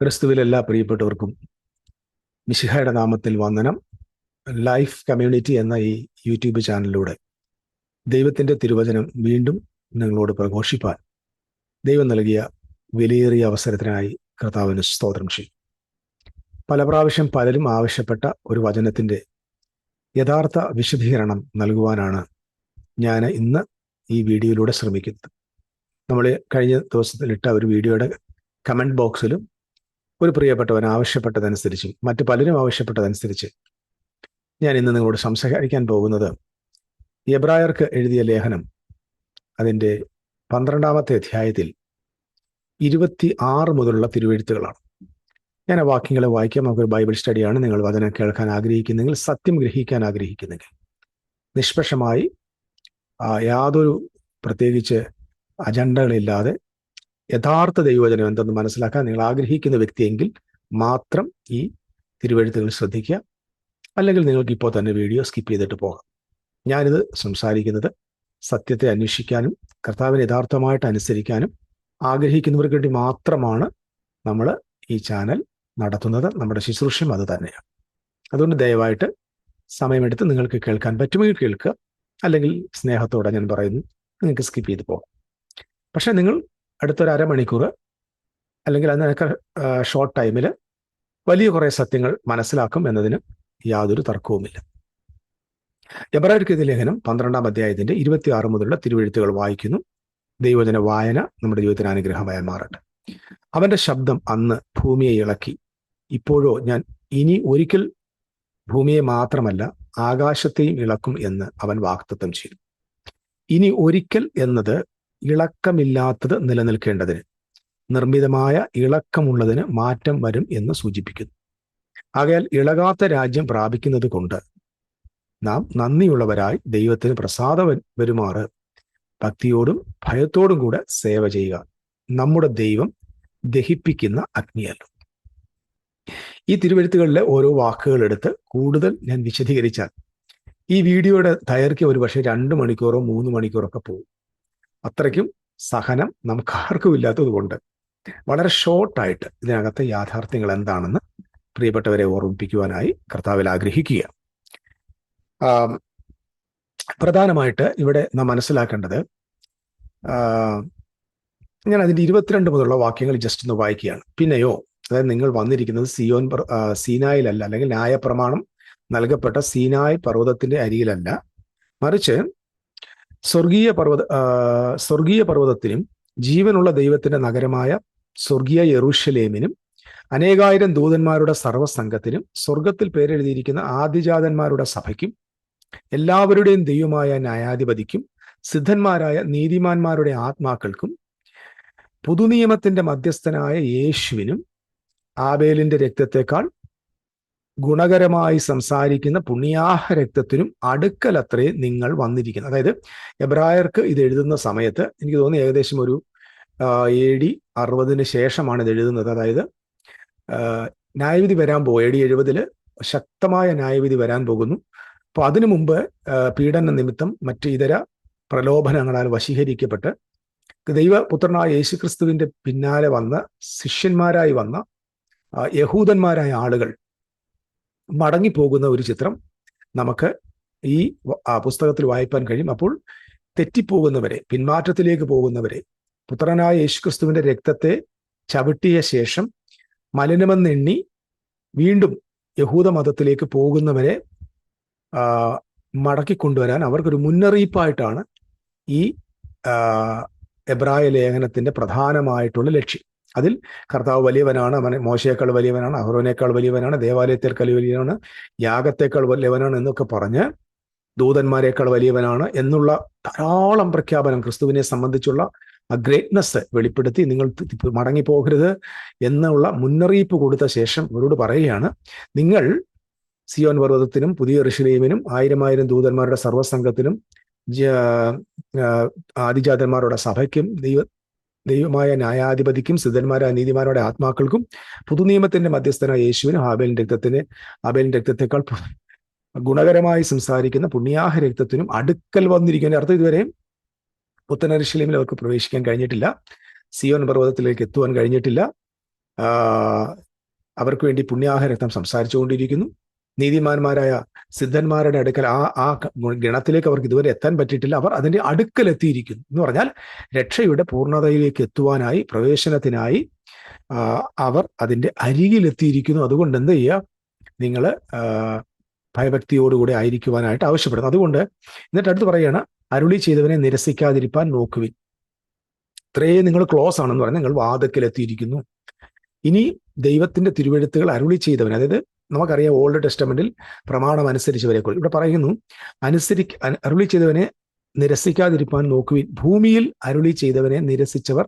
ക്രിസ്തുവിൽ എല്ലാ പ്രിയപ്പെട്ടവർക്കും മിശിഹായുടെ നാമത്തിൽ വന്ദനം. ലൈഫ് കമ്മ്യൂണിറ്റി എന്ന ഈ യൂട്യൂബ് ചാനലിലൂടെ ദൈവത്തിൻ്റെ തിരുവചനം വീണ്ടും നിങ്ങളോട് പ്രഘോഷിപ്പാൻ ദൈവം നൽകിയ വിലയേറിയ അവസരത്തിനായി കർത്താവിന് സ്തോത്രം ചെയ്യും. പല പ്രാവശ്യം പലരും ആവശ്യപ്പെട്ട ഒരു വചനത്തിൻ്റെ യഥാർത്ഥ വിശദീകരണം നൽകുവാനാണ് ഞാൻ ഇന്ന് ഈ വീഡിയോയിലൂടെ ശ്രമിക്കുന്നത്. നമ്മൾ കഴിഞ്ഞ ദിവസത്തിലിട്ട ഒരു വീഡിയോയുടെ കമൻറ്റ് ബോക്സിലും ഒരു പ്രിയപ്പെട്ടവൻ ആവശ്യപ്പെട്ടതനുസരിച്ച് മറ്റു പലരും ആവശ്യപ്പെട്ടതനുസരിച്ച് ഞാൻ ഇന്ന് നിങ്ങളോട് സംസാരിക്കാൻ പോകുന്നത് എബ്രായർക്ക് എഴുതിയ ലേഖനം അതിൻ്റെ 12-ാമത്തെ അധ്യായത്തിൽ 26 മുതലുള്ള തിരുവെഴുത്തുകളാണ്. ഞാൻ ആ വാക്യങ്ങളെ വായിക്കാം. നമുക്കൊരു ബൈബിൾ സ്റ്റഡിയാണ്. നിങ്ങൾ വചനം കേൾക്കാൻ ആഗ്രഹിക്കുന്നെങ്കിൽ, സത്യം ഗ്രഹിക്കാൻ ആഗ്രഹിക്കുന്നെങ്കിൽ, നിഷ്പക്ഷമായി യാതൊരു പ്രത്യേകിച്ച് അജണ്ടകളില്ലാതെ യഥാർത്ഥ ദൈവവചനം എന്തെന്ന് മനസ്സിലാക്കാൻ നിങ്ങൾ ആഗ്രഹിക്കുന്ന വ്യക്തിയെങ്കിൽ മാത്രം ഈ തിരുവെഴുത്തുകൾ ശ്രദ്ധിക്കുക. അല്ലെങ്കിൽ നിങ്ങൾക്ക് ഇപ്പോൾ തന്നെ വീഡിയോ സ്കിപ്പ് ചെയ്തിട്ട് പോകാം. ഞാനിത് സംസാരിക്കുന്നത് സത്യത്തെ അന്വേഷിക്കാനും കർത്താവിനെ യഥാർത്ഥമായിട്ട് അനുസരിക്കാനും ആഗ്രഹിക്കുന്നവർക്ക് വേണ്ടി മാത്രമാണ് നമ്മൾ ഈ ചാനൽ നടത്തുന്നത്. നമ്മുടെ ശുശ്രൂഷയും അത് തന്നെയാണ്. അതുകൊണ്ട് ദയവായിട്ട് സമയമെടുത്ത് നിങ്ങൾക്ക് കേൾക്കാൻ പറ്റുമെങ്കിൽ കേൾക്കുക, അല്ലെങ്കിൽ സ്നേഹത്തോടെ ഞാൻ പറയുന്നു നിങ്ങൾക്ക് സ്കിപ്പ് ചെയ്ത് പോകാം. പക്ഷേ നിങ്ങൾ അടുത്തൊരു അരമണിക്കൂർ അല്ലെങ്കിൽ അതിനൊക്കെ ഷോർട്ട് ടൈമിൽ വലിയ കുറേ സത്യങ്ങൾ മനസ്സിലാക്കും എന്നതിന് യാതൊരു തർക്കവുമില്ല. എബ്രായർക്ക് എഴുതിയ ലേഖനം 12-ാം അധ്യായത്തിൻ്റെ 26 മുതലുള്ള തിരുവെഴുത്തുകൾ വായിക്കുന്നു. ദൈവവചന വായന നമ്മുടെ ജീവിതത്തിന് അനുഗ്രഹമായി മാറട്ടെ. അവൻ്റെ ശബ്ദം അന്ന് ഭൂമിയെ ഇളക്കി. ഇപ്പോഴോ ഞാൻ ഇനി ഒരിക്കൽ ഭൂമിയെ മാത്രമല്ല ആകാശത്തെയും ഇളക്കും എന്ന് അവൻ വാഗ്ദത്തം ചെയ്തു. ഇനി ഒരിക്കൽ എന്നത് ഇളക്കമില്ലാത്തത് നിലനിൽക്കേണ്ടതിന്, നിർമ്മിതമായ ഇളക്കമുള്ളതിന് മാറ്റം വരും എന്ന് സൂചിപ്പിക്കുന്നു. ആകയാൽ ഇളകാത്ത രാജ്യം പ്രാപിക്കുന്നത് കൊണ്ട് നാം നന്ദിയുള്ളവരായി ദൈവത്തിന് പ്രസാദം വരുമാറ് ഭക്തിയോടും ഭയത്തോടും കൂടെ സേവ ചെയ്യുക. നമ്മുടെ ദൈവം ദഹിപ്പിക്കുന്ന അഗ്നിയല്ലോ. ഈ തിരുവെഴുത്തുകളിലെ ഓരോ വാക്കുകൾ എടുത്ത് കൂടുതൽ ഞാൻ വിശദീകരിച്ചാൽ ഈ വീഡിയോയുടെ ദൈർഘ്യം ഒരു പക്ഷേ 2 മണിക്കൂറോ 3 മണിക്കൂറോ ഒക്കെ പോകും. അത്രയ്ക്കും സഹനം നമുക്ക് ആർക്കും ഇല്ലാത്തത് കൊണ്ട് വളരെ ഷോർട്ടായിട്ട് ഇതിനകത്തെ യാഥാർത്ഥ്യങ്ങൾ എന്താണെന്ന് പ്രിയപ്പെട്ടവരെ ഓർമ്മിപ്പിക്കുവാനായി കർത്താവിൽ ആഗ്രഹിക്കുക. പ്രധാനമായിട്ട് ഇവിടെ നാം മനസ്സിലാക്കേണ്ടത്, ഞാൻ അതിൻ്റെ 22 മുതലുള്ള വാക്യങ്ങൾ ജസ്റ്റ് ഒന്ന് വായിക്കുകയാണ്. പിന്നെയോ, അതായത് നിങ്ങൾ വന്നിരിക്കുന്നത് സീനായിലല്ല, അല്ലെങ്കിൽ ന്യായപ്രമാണം നൽകപ്പെട്ട സീനായ് പർവ്വതത്തിന്റെ അരികിലല്ല, മറിച്ച് സ്വർഗീയ പർവ്വതത്തിനും ജീവനുള്ള ദൈവത്തിന്റെ നഗരമായ സ്വർഗീയ യെരൂശലേമിനും അനേകായിരം ദൂതന്മാരുടെ സർവ്വസംഘത്തിനും സ്വർഗത്തിൽ പേരെഴുതിയിരിക്കുന്ന ആദിജാതന്മാരുടെ സഭയ്ക്കും എല്ലാവരുടെയും ദൈവമായ ന്യായാധിപതിക്കും സിദ്ധന്മാരായ നീതിമാന്മാരുടെ ആത്മാക്കൾക്കും പുതുനിയമത്തിന്റെ മധ്യസ്ഥനായ യേശുവിനും ആബേലിന്റെ രക്തത്തെക്കാൾ ഗുണകരമായി സംസാരിക്കുന്ന പുണ്യാഹ രക്തത്തിനും അടുക്കലത്രേ നിങ്ങൾ വന്നിരിക്കുന്നത്. അതായത് എബ്രായർക്ക് ഇത് എഴുതുന്ന സമയത്ത് എനിക്ക് തോന്നുന്നു ഏകദേശം ഒരു AD 60 ശേഷമാണ് ഇത് എഴുതുന്നത്. അതായത് ന്യായവിധി വരാൻ പോകും. AD 70 ശക്തമായ ന്യായവിധി വരാൻ പോകുന്നു. അപ്പോൾ അതിനു മുമ്പ് പീഡന നിമിത്തം മറ്റ് ഇതര പ്രലോഭനങ്ങളാൽ വശീകരിക്കപ്പെട്ട് ദൈവപുത്രനായ യേശുക്രിസ്തുവിന്റെ പിന്നാലെ വന്ന ശിഷ്യന്മാരായി വന്ന യഹൂദന്മാരായ ആളുകൾ മടങ്ങിപ്പോകുന്ന ഒരു ചിത്രം നമുക്ക് ഈ പുസ്തകത്തിൽ വായിപ്പാൻ കഴിയും. അപ്പോൾ തെറ്റിപ്പോകുന്നവരെ, പിന്മാറ്റത്തിലേക്ക് പോകുന്നവരെ, പുത്രനായ യേശുക്രിസ്തുവിന്റെ രക്തത്തെ ചവിട്ടിയ ശേഷം മലിനമെന്നെണ്ണി വീണ്ടും യഹൂദ മതത്തിലേക്ക് പോകുന്നവരെ മടക്കിക്കൊണ്ടുവരാൻ അവർക്കൊരു മുന്നറിയിപ്പായിട്ടാണ് ഈ എബ്രായ ലേഖനത്തിന്റെ പ്രധാനമായിട്ടുള്ള ലക്ഷ്യം. അതിൽ കർത്താവ് വലിയവനാണ്, അവൻ മോശയേക്കാൾ വലിയവനാണ്, അഹ്റോനേക്കാൾ വലിയവനാണ്, ദേവാലയത്തേക്കാൾ വലിയവനാണ്, യാഗത്തേക്കാൾ വലിയവനാണ് എന്നൊക്കെ പറഞ്ഞ് ദൂതന്മാരെക്കാൾ വലിയവനാണ് എന്നുള്ള ധാരാളം പ്രഖ്യാപനം ക്രിസ്തുവിനെ സംബന്ധിച്ചുള്ള ആ ഗ്രേറ്റ്നെസ് വെളിപ്പെടുത്തി നിങ്ങൾ മടങ്ങിപ്പോകരുത് എന്നുള്ള മുന്നറിയിപ്പ് കൊടുത്ത ശേഷം അവരോട് പറയുകയാണ്, നിങ്ങൾ സിയോൻ പർവ്വതത്തിനും പുതിയ യെരൂശലേമിനും 1000 ദൂതന്മാരുടെ സർവ്വസംഘത്തിനും ആദിജാതന്മാരുടെ സഭയ്ക്കും ദൈവമായ ന്യായാധിപതിക്കും സിദ്ധന്മാരായ നീതിമാരുടെ ആത്മാക്കൾക്കും പുതുനിയമത്തിന്റെ മധ്യസ്ഥനായ യേശുവിനും ആബേലിന്റെ രക്തത്തെക്കാൾ ഗുണകരമായി സംസാരിക്കുന്ന പുണ്യാഹ രക്തത്തിനും അടുക്കൽ വന്നിരിക്കുന്ന അർത്ഥം ഇതുവരെ പുത്തൻ യെരൂശലേമിൽ അവർക്ക് പ്രവേശിക്കാൻ കഴിഞ്ഞിട്ടില്ല, സിയോൻ പർവ്വതത്തിലേക്ക് എത്തുവാൻ കഴിഞ്ഞിട്ടില്ല, അവർക്ക് വേണ്ടി പുണ്യാഹരത്നം സംസാരിച്ചുകൊണ്ടിരിക്കുന്നു. നീതിമാന്മാരായ സിദ്ധന്മാരുടെ അടുക്കൽ ആ ഗണത്തിലേക്ക് അവർക്ക് ഇതുവരെ എത്താൻ പറ്റിയിട്ടില്ല. അവർ അതിന്റെ അടുക്കലെത്തിയിരിക്കുന്നു എന്ന് പറഞ്ഞാൽ രക്ഷയുടെ പൂർണ്ണതയിലേക്ക് എത്തുവാനായി, പ്രവേശനത്തിനായി അവർ അതിന്റെ അരികിലെത്തിയിരിക്കുന്നു. അതുകൊണ്ട് എന്ത് ചെയ്യുക? നിങ്ങൾ ഭയഭക്തിയോടുകൂടി ആയിരിക്കുവാനായിട്ട് ആവശ്യപ്പെടുന്നു. അതുകൊണ്ട് എന്നിട്ട് അടുത്ത് പറയുകയാണ്, അരുളി ചെയ്തവനെ നിരസിക്കാതിരിപ്പാൻ നോക്കുവിൻ. ഇത്രയും നിങ്ങൾ ക്ലോസ് ആണെന്ന് പറഞ്ഞാൽ നിങ്ങൾ വാദക്കിലെത്തിയിരിക്കുന്നു. ഇനി ദൈവത്തിന്റെ തിരുവെഴുത്തുകൾ അരുളി ചെയ്തവൻ, അതായത് നമുക്കറിയാം ഓൾഡ് ടെസ്റ്റമെന്റിൽ പ്രമാണം അനുസരിച്ചവരെക്കുറിച്ച് ഇവിടെ പറയുന്നു, അരുളി ചെയ്തവനെ നിരസിക്കാതിരിപ്പാൻ നോക്കുവിൻ. ഭൂമിയിൽ അരുളി ചെയ്തവനെ നിരസിച്ചവർ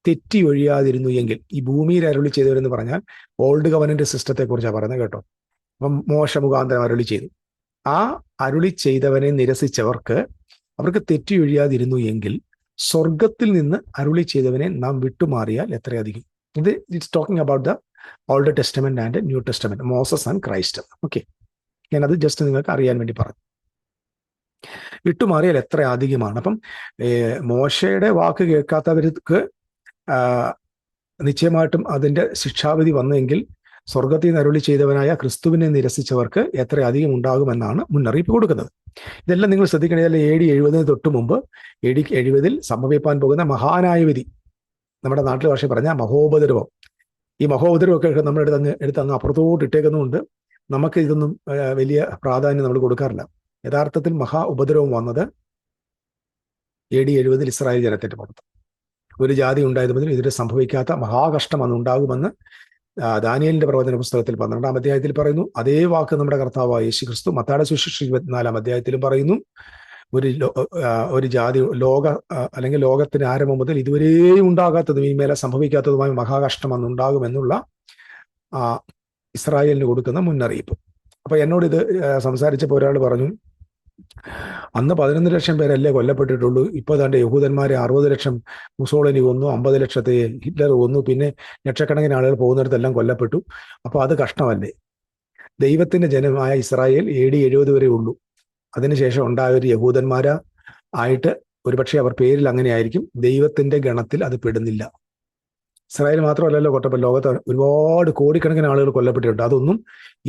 തെറ്റി ഒഴിയാതിരുന്നു എങ്കിൽ. ഈ ഭൂമിയിൽ അരുളി ചെയ്തവരെന്ന് പറഞ്ഞാൽ ഓൾഡ് കവനന്റ് സിസ്റ്റത്തെ കുറിച്ചാണ് പറയുന്നത് കേട്ടോ. അപ്പം മോശ മുഖാന്തരം അരുളി ചെയ്തു. ആ അരുളി ചെയ്തവനെ നിരസിച്ചവർക്ക് അവർക്ക് തെറ്റി ഒഴിയാതിരുന്നു എങ്കിൽ സ്വർഗത്തിൽ നിന്ന് അരുളി ചെയ്തവനെ നാം വിട്ടുമാറിയാൽ എത്രയധികം. ഇത് it's talking about the old testament and new testament, Moses and Christ. Okay, ഞാനത് ജസ്റ്റ് നിങ്ങൾക്ക് അറിയാൻ വേണ്ടി പറഞ്ഞു. വിട്ടുമാറിയാൽ എത്ര അധികമാണ്. അപ്പം മോശയുടെ വാക്ക് കേൾക്കാത്തവർക്ക് നിശ്ചയമായിട്ടും അതിന്റെ ശിക്ഷാവിധി വന്നെങ്കിൽ സ്വർഗത്തിൽ നിന്ന് അരുളി ചെയ്തവനായ ക്രിസ്തുവിനെ നിരസിച്ചവർക്ക് എത്ര അധികം ഉണ്ടാകുമെന്നാണ് മുന്നറിയിപ്പ് കൊടുക്കുന്നത്. ഇതെല്ലാം നിങ്ങൾ ശ്രദ്ധിക്കണേൽ AD 70 തൊട്ട് മുമ്പ് AD 70 സംഭവിപ്പാൻ പോകുന്ന മഹാനായ വിധി, നമ്മുടെ നാട്ടിലെ ഭാഷ പറഞ്ഞാൽ മഹോപദ്രവം. ഈ മഹോപദ്രവമൊക്കെ നമ്മൾ എടുത്ത് അങ്ങ് അപ്പുറത്തോട്ട് ഇട്ടേക്കുന്നുണ്ട്. നമുക്ക് ഇതൊന്നും വലിയ പ്രാധാന്യം നമ്മൾ കൊടുക്കാറില്ല. യഥാർത്ഥത്തിൽ മഹാ ഉപദ്രവം വന്നത് AD 70 ഇസ്രായേൽ ജനത്തിന്റെ പുറത്ത്. ഒരു ജാതി ഉണ്ടായത് മുതൽ ഇതിൽ സംഭവിക്കാത്ത മഹാകഷ്ടം അന്ന് ഉണ്ടാകുമെന്ന് ദാനിയേലിന്റെ പ്രവചന പുസ്തകത്തിൽ 12-ാം അധ്യായത്തിൽ പറയുന്നു. അതേ വാക്ക് നമ്മുടെ കർത്താവായ യേശുക്രിസ്തു മത്തായിയുടെ സുവിശേഷം 24-ാം അധ്യായത്തിലും പറയുന്നു. ഒരു ജാതി അല്ലെങ്കിൽ ലോകത്തിന് ആരംഭം മുതൽ ഇതുവരെയും ഉണ്ടാകാത്തതും ഇനിമേലെ സംഭവിക്കാത്തതുമായ മഹാകഷ്ടം അന്നുണ്ടാകുമെന്നുള്ള ഇസ്രായേലിന് കൊടുക്കുന്ന മുന്നറിയിപ്പ്. അപ്പൊ എന്നോട് ഇത് സംസാരിച്ചപ്പോൾ ഒരാൾ പറഞ്ഞു, അന്ന് 11 ലക്ഷം പേരല്ലേ കൊല്ലപ്പെട്ടിട്ടുള്ളൂ, ഇപ്പൊ താണ്ട് യഹൂദന്മാരെ 60 ലക്ഷം മുസോളിനി കൊന്നു, 50 ലക്ഷത്തെ ഹിറ്റ്ലർ കൊന്നു, പിന്നെ ലക്ഷക്കണക്കിന് ആളുകൾ പോകുന്നിടത്തെല്ലാം കൊല്ലപ്പെട്ടു. അപ്പൊ അത് കഷ്ടമല്ലേ? ദൈവത്തിന്റെ ജനമായ ഇസ്രായേൽ AD 70 വരെ ഉള്ളൂ. അതിനുശേഷം ഉണ്ടായൊരു യഹൂദന്മാരാ ആയിട്ട് ഒരുപക്ഷെ അവർ പേരിൽ അങ്ങനെ ആയിരിക്കും, ദൈവത്തിന്റെ ഗണത്തിൽ അത് പെടുന്നില്ല. ഇസ്രായേൽ മാത്രമല്ലല്ലോ കൊട്ടപ്പോൾ, ലോകത്ത് ഒരുപാട് കോടിക്കണക്കിന് ആളുകൾ കൊല്ലപ്പെട്ടിട്ടുണ്ട്. അതൊന്നും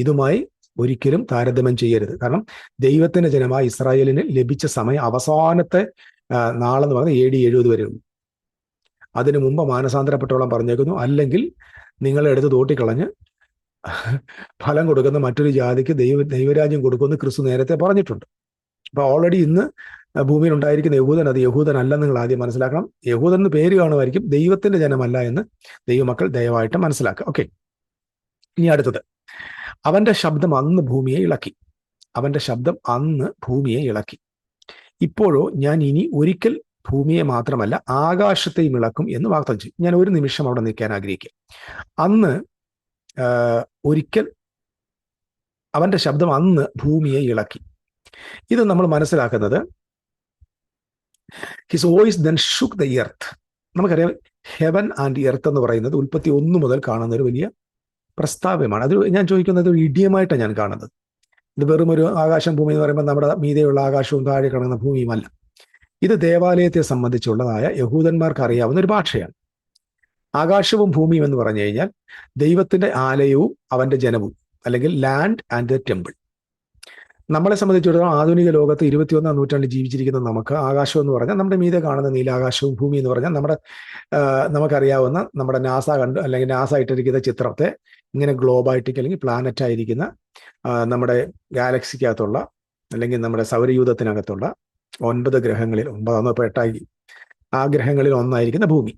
ഇതുമായി ഒരിക്കലും താരതമ്യം ചെയ്യരുത്. കാരണം ദൈവത്തിന്റെ ജനമായ ഇസ്രായേലിന് ലഭിച്ച സമയം അവസാനത്തെ നാളെന്ന് പറഞ്ഞാൽ AD 70 വരെ ഉള്ളൂ. അതിനു മുമ്പ് മാനസാന്തരപ്പെട്ടോളം പറഞ്ഞേക്കുന്നു. അല്ലെങ്കിൽ നിങ്ങളെ എടുത്ത് തോട്ടിക്കളഞ്ഞ് ഫലം കൊടുക്കുന്ന മറ്റൊരു ജാതിക്ക് ദൈവരാജ്യം കൊടുക്കുമെന്ന് ക്രിസ്തു നേരത്തെ പറഞ്ഞിട്ടുണ്ട്. അപ്പൊ ഓൾറെഡി ഇന്ന് ഭൂമിയിൽ ഉണ്ടായിരിക്കുന്ന യഹൂദൻ അത് യഹൂദനല്ലെന്ന് നിങ്ങൾ ആദ്യം മനസ്സിലാക്കണം. യഹൂദൻ എന്ന് പേര് കാണുമായിരിക്കും, ദൈവത്തിന്റെ ജനമല്ല എന്ന് ദൈവമക്കൾ ദയവായിട്ട് മനസ്സിലാക്കുക. ഓക്കെ, ഇനി അടുത്തത്, അവന്റെ ശബ്ദം അന്ന് ഭൂമിയെ ഇളക്കി. അവന്റെ ശബ്ദം അന്ന് ഭൂമിയെ ഇളക്കി. ഇപ്പോഴോ ഞാൻ ഇനി ഒരിക്കൽ ഭൂമിയെ മാത്രമല്ല ആകാശത്തെയും ഇളക്കും എന്ന് വാഗ്ദത്തം ചെയ്യും. ഞാൻ ഒരു നിമിഷം അവിടെ നിൽക്കാൻ ആഗ്രഹിക്കുക. അന്ന് ഒരിക്കൽ അവന്റെ ശബ്ദം അന്ന് ഭൂമിയെ ഇളക്കി. ഇത് നമ്മൾ മനസ്സിലാക്കുന്നത് his voice then shook the earth. നമുക്കറിയാം ഹെവൻ ആൻഡ് എർത്ത് എന്ന് പറയുന്നത് 31 മുതൽ കാണുന്ന ഒരു വലിയ പ്രസ്താവ്യമാണ്. അത് ഞാൻ ചോദിക്കുന്നത് ഒരു ഇഡിയമായിട്ടാണ് ഞാൻ കാണുന്നത്. ഇത് വെറും ഒരു ആകാശം ഭൂമി എന്ന് പറയുമ്പോൾ നമ്മുടെ മീതെയുള്ള ആകാശവും താഴെ കിടക്കുന്ന ഭൂമിയുമല്ല. ഇത് ദേവാലയത്തെ സംബന്ധിച്ചുള്ളതായ യഹൂദന്മാർക്ക് അറിയാവുന്ന ഒരു ഭാഷയാണ്. ആകാശവും ഭൂമിയും എന്ന് പറഞ്ഞു കഴിഞ്ഞാൽ ദൈവത്തിന്റെ ആലയവും അവന്റെ ജനവും, അല്ലെങ്കിൽ ലാൻഡ് ആൻഡ് ദ ടെമ്പിൾ. നമ്മളെ സംബന്ധിച്ചിടത്തോളം ആധുനിക ലോകത്ത് 21-ാം നൂറ്റാണ്ടിൽ ജീവിച്ചിരിക്കുന്ന നമുക്ക് ആകാശം എന്ന് പറഞ്ഞാൽ നമ്മുടെ മീതെ കാണുന്ന നീലാകാശവും, ഭൂമി എന്ന് പറഞ്ഞാൽ നമുക്കറിയാവുന്ന നമ്മുടെ നാസ അല്ലെങ്കിൽ നാസ ഇട്ടിരിക്കുന്ന ചിത്രത്തെ ഇങ്ങനെ ഗ്ലോബായിട്ടേക്ക് അല്ലെങ്കിൽ പ്ലാനറ്റ് ആയിരിക്കുന്ന നമ്മുടെ ഗാലക്സിക്കകത്തുള്ള അല്ലെങ്കിൽ നമ്മുടെ സൗരയൂഥത്തിനകത്തുള്ള 9 ഗ്രഹങ്ങളിൽ 9 ഇപ്പോൾ 8 ആ ഗ്രഹങ്ങളിൽ ഒന്നായിരിക്കുന്ന ഭൂമി.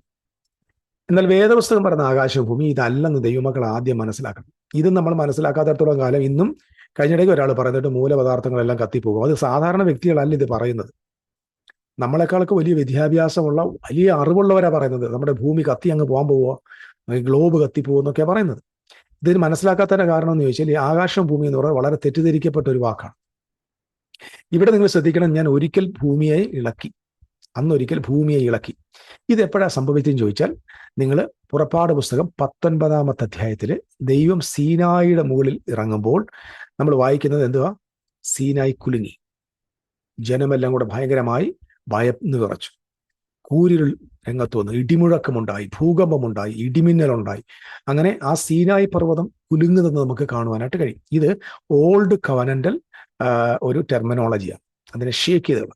എന്നാൽ വേദപുസ്തകം പറഞ്ഞ ആകാശവും ഭൂമി ഇതല്ലെന്ന് ദൈവമക്കൾ ആദ്യം മനസ്സിലാക്കണം. ഇത് നമ്മൾ മനസ്സിലാക്കാത്തടത്തോളം കാലം ഇന്നും കഴിഞ്ഞിടയ്ക്ക് ഒരാൾ പറയുന്നിട്ട് മൂലപദാർത്ഥങ്ങളെല്ലാം കത്തിപ്പോകും. അത് സാധാരണ വ്യക്തികളല്ല ഇത് പറയുന്നത്. നമ്മളെക്കാളൊക്കെ വലിയ വിദ്യാഭ്യാസമുള്ള വലിയ അറിവുള്ളവരാണ് പറയുന്നത് നമ്മുടെ ഭൂമി കത്തി അങ്ങ് പോകാൻ പോവുക, ഗ്ലോബ് കത്തിപ്പോകുന്നൊക്കെയാണ് പറയുന്നത്. ഇതിന് മനസ്സിലാക്കാത്തതിന്റെ കാരണം എന്ന് ചോദിച്ചാൽ ഈ ആകാശം ഭൂമി എന്ന് പറയുന്നത് വളരെ തെറ്റിദ്ധരിക്കപ്പെട്ട ഒരു വാക്കാണ്. ഇവിടെ നിങ്ങൾ ശ്രദ്ധിക്കണം, ഞാൻ ഒരിക്കൽ ഭൂമിയെ ഇളക്കി, അന്നൊരിക്കൽ ഭൂമിയെ ഇളക്കി. ഇത് എപ്പോഴാണ് സംഭവിച്ചതെന്ന് ചോദിച്ചാൽ നിങ്ങൾ പുറപ്പാട് പുസ്തകം 19-ാമത്തെ അധ്യായത്തിൽ ദൈവം സീനായിയുടെ മുകളിൽ ഇറങ്ങുമ്പോൾ നമ്മൾ വായിക്കുന്നത് എന്തുവാ? സീനായി കുലുങ്ങി, ജനമെല്ലാം കൂടെ ഭയങ്കരമായി ഭയന്ന് വിറച്ചു. കൂരിരുൾ രംഗത്ത് വന്നു, ഇടിമുഴക്കമുണ്ടായി, ഭൂകമ്പമുണ്ടായി, ഇടിമിന്നലുണ്ടായി. അങ്ങനെ ആ സീനായി പർവ്വതം കുലുങ്ങുന്നത് നമുക്ക് കാണുവാനായിട്ട് കഴിയും. ഇത് ഓൾഡ് കവനന്റൽ ഒരു ടെർമിനോളജിയാണ്. അതിനെ ഷേക്ക് ചെയ്തത്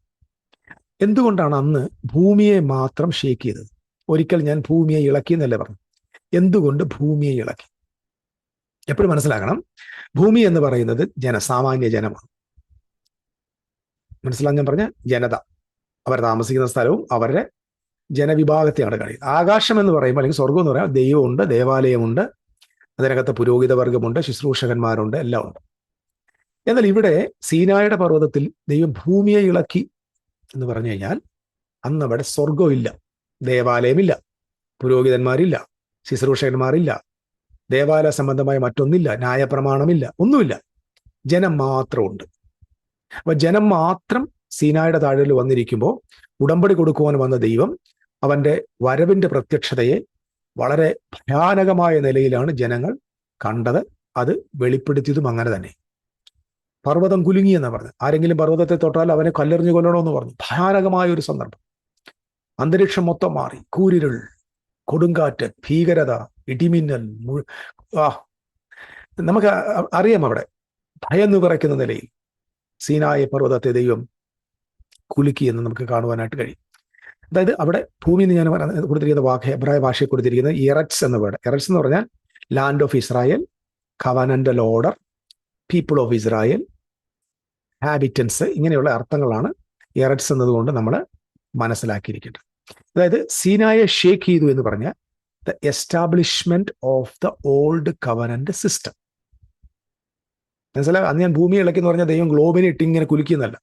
എന്തുകൊണ്ടാണ്? അന്ന് ഭൂമിയെ മാത്രം ഷേക്ക് ചെയ്തത്. ഒരിക്കൽ ഞാൻ ഭൂമിയെ ഇളക്കി എന്നല്ലേ പറഞ്ഞു. എന്തുകൊണ്ട് ഭൂമിയെ ഇളക്കി? എപ്പോഴും മനസ്സിലാക്കണം, ഭൂമി എന്ന് പറയുന്നത് സാമാന്യ ജനമാണ്. മനസ്സിലാക്കാൻ ഞാൻ പറഞ്ഞ ജനത, അവർ താമസിക്കുന്ന സ്ഥലവും അവരുടെ ജനവിഭാഗത്തെയാണ് കഴിയുന്നത്. ആകാശം എന്ന് പറയുമ്പോൾ, അല്ലെങ്കിൽ സ്വർഗം എന്ന് പറയാം, ദൈവമുണ്ട്, ദേവാലയമുണ്ട്, അതിനകത്ത് പുരോഹിത വർഗമുണ്ട്, ശുശ്രൂഷകന്മാരുണ്ട്, എല്ലാം ഉണ്ട്. എന്നാൽ ഇവിടെ സീനായുടെ പർവ്വതത്തിൽ ദൈവം ഭൂമിയെ ഇളക്കി എന്ന് പറഞ്ഞു കഴിഞ്ഞാൽ അന്ന് അവിടെ സ്വർഗമില്ല, ദേവാലയമില്ല, പുരോഹിതന്മാരില്ല, ശുശ്രൂഷകന്മാരില്ല, ദേവാലയ സംബന്ധമായ മറ്റൊന്നില്ല, ന്യായപ്രമാണമില്ല, ഒന്നുമില്ല. ജനം മാത്രമുണ്ട്. അപ്പൊ ജനം മാത്രം സീനായുടെ താഴെയിൽ വന്നിരിക്കുമ്പോൾ ഉടമ്പടി കൊടുക്കുവാൻ വന്ന ദൈവം അവന്റെ വരവിന്റെ പ്രത്യക്ഷതയെ വളരെ ഭയാനകമായ നിലയിലാണ് ജനങ്ങൾ കണ്ടത്. അത് വെളിപ്പെടുത്തിയതും അങ്ങനെ തന്നെ. പർവ്വതം കുലുങ്ങി എന്ന് പറഞ്ഞു. ആരെങ്കിലും പർവ്വതത്തെ തൊട്ടാൽ അവനെ കല്ലെറിഞ്ഞു കൊല്ലണമെന്ന് പറഞ്ഞു. ഭയാനകമായ ഒരു സന്ദർഭം. അന്തരീക്ഷം മൊത്തം മാറി. കൂരിരുൾ, കൊടുങ്കാറ്റ്, ഭീകരത, ഇടിമിന്നൽ. നമുക്ക് അറിയാം, അവിടെ ഭയം വിറയ്ക്കുന്ന നിലയിൽ സീനായ പർവ്വതത്തെ ദൈവം കുലുക്കി എന്ന് നമുക്ക് കാണുവാനായിട്ട് കഴിയും. അതായത് അവിടെ ഭൂമി എന്ന് ഞാൻ കൊടുത്തിരിക്കുന്ന വാക്ക്, ഹെബ്രായ ഭാഷയിൽ കൊടുത്തിരിക്കുന്നത് എററ്റ്സ് എന്ന വേർഡ്. എററ്റ്സ് എന്ന് പറഞ്ഞാൽ land of Israel, covenantal order, people of Israel, habitants, ഇങ്ങനെയുള്ള അർത്ഥങ്ങളാണ് എററ്റ്സ് എന്നതുകൊണ്ട് നമ്മൾ മനസ്സിലാക്കിയിരിക്കേണ്ടത്. അതായത് സീനായെ ഷേക്ക് ചെയ്തു എന്ന് പറഞ്ഞാൽ the establishment of the old covenant system. മനസ്സിലായി? അന്ന് ഞാൻ ഭൂമി ഇളക്കി എന്ന് പറഞ്ഞാൽ ദൈവം ഗ്ലോബിനെ ഇട്ട് ഇങ്ങനെ കുലുക്കിയെന്നല്ല,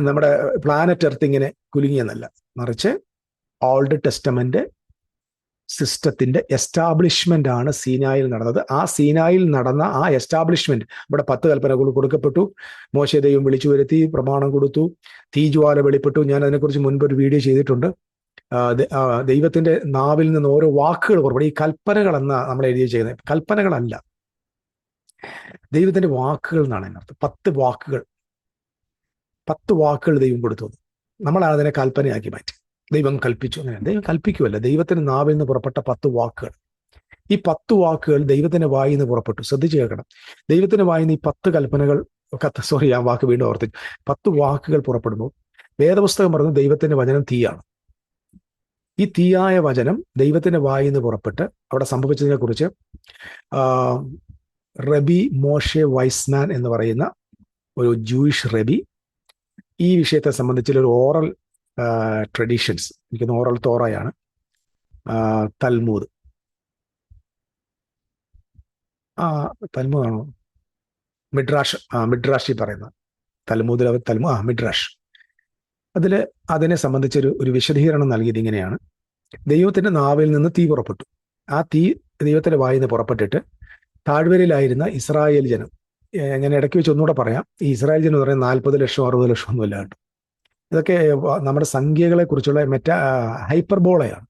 നമ്മുടെ പ്ലാനറ്റ് എർത്ത് ഇങ്ങനെ കുലുങ്ങിയെന്നല്ല, മറിച്ച് ഓൾഡ് ടെസ്റ്റമെന്റ് സിസ്റ്റത്തിന്റെ എസ്റ്റാബ്ലിഷ്മെന്റ് ആണ് സീനായിൽ നടന്നത്. ആ സീനായിൽ നടന്ന ആ എസ്റ്റാബ്ലിഷ്മെന്റ്, ഇവിടെ 10 കൽപ്പനകൾ കൊടുക്കപ്പെട്ടു, മോശെ ദൈവം വിളിച്ചു വരുത്തി, പ്രമാണം കൊടുത്തു, തീജ്വാല വെളിപ്പെട്ടു. ഞാൻ അതിനെക്കുറിച്ച് മുൻപ് ഒരു വീഡിയോ ചെയ്തിട്ടുണ്ട്. ദൈവത്തിന്റെ നാവിൽ നിന്ന് ഓരോ വാക്കുകൾ പുറപ്പെടും. ഈ കൽപ്പനകൾ എന്ന നമ്മൾ എഴുതി ചെയ്യുന്നത് കൽപ്പനകളല്ല, ദൈവത്തിന്റെ വാക്കുകൾ എന്നാണ് അതിനർത്ഥം. 10 വാക്കുകൾ ദൈവം കൊടുത്തു. നമ്മളാണ് അതിനെ കൽപ്പനയാക്കി മാറ്റി. ദൈവം കൽപ്പിച്ചു. അങ്ങനെ ദൈവം കൽപ്പിക്കുമല്ല, ദൈവത്തിന്റെ നാവിൽ നിന്ന് പുറപ്പെട്ട 10 വാക്കുകൾ. ഈ 10 വാക്കുകൾ ദൈവത്തിന്റെ വായിൽ നിന്ന് പുറപ്പെട്ടു. ശ്രദ്ധിച്ചു കേൾക്കണം. ദൈവത്തിന്റെ വായിൽ നിന്ന് ഈ 10 കൽപ്പനകൾ, ആ വാക്ക് വീണ്ടും ഓർത്തിച്ചു, 10 വാക്കുകൾ പുറപ്പെടുമ്പോൾ വേദപുസ്തകം പറഞ്ഞു ദൈവത്തിന്റെ വചനം തീയാണ്. ഈ തീയായ വചനം ദൈവത്തിന്റെ വായിൽ നിന്ന് പുറപ്പെട്ട് അവിടെ സംഭവിച്ചതിനെ കുറിച്ച് റബി മോഷെ വൈസ്മാൻ എന്ന് പറയുന്ന ഒരു ജൂയിഷ് റബി ഈ വിഷയത്തെ സംബന്ധിച്ചുള്ള ഓറൽ ട്രഡീഷൻസ്, എനിക്ക് ഓറൽ തോറയാണ്, തൽമൂദ്, തൽമൂദാണോ മിഡ്രാഷ്, മിഡ്രാഷി പറയുന്ന തൽമൂദിൽ മിഡ്രാഷ്, അതിനെ സംബന്ധിച്ചൊരു വിശദീകരണം നൽകിയത് ഇങ്ങനെയാണ്. ദൈവത്തിന്റെ നാവിൽ നിന്ന് തീ പുറപ്പെട്ടു. ആ തീ ദൈവത്തിന്റെ വായിൽ നിന്ന് പുറപ്പെട്ടിട്ട് താഴ്വരയിലായിരുന്ന ഇസ്രായേൽ ജനം, ഞാൻ ഇടയ്ക്ക് വെച്ച് ഒന്നുകൂടെ പറയാം, ഈ ഇസ്രായേൽ ജനം എന്ന് പറയുന്നത് 40 ലക്ഷം 60 ലക്ഷം ഒന്നും ഇല്ല കേട്ടോ. ഇതൊക്കെ നമ്മുടെ സംഖ്യകളെ കുറിച്ചുള്ള ഹൈപ്പർബോളയാണ്.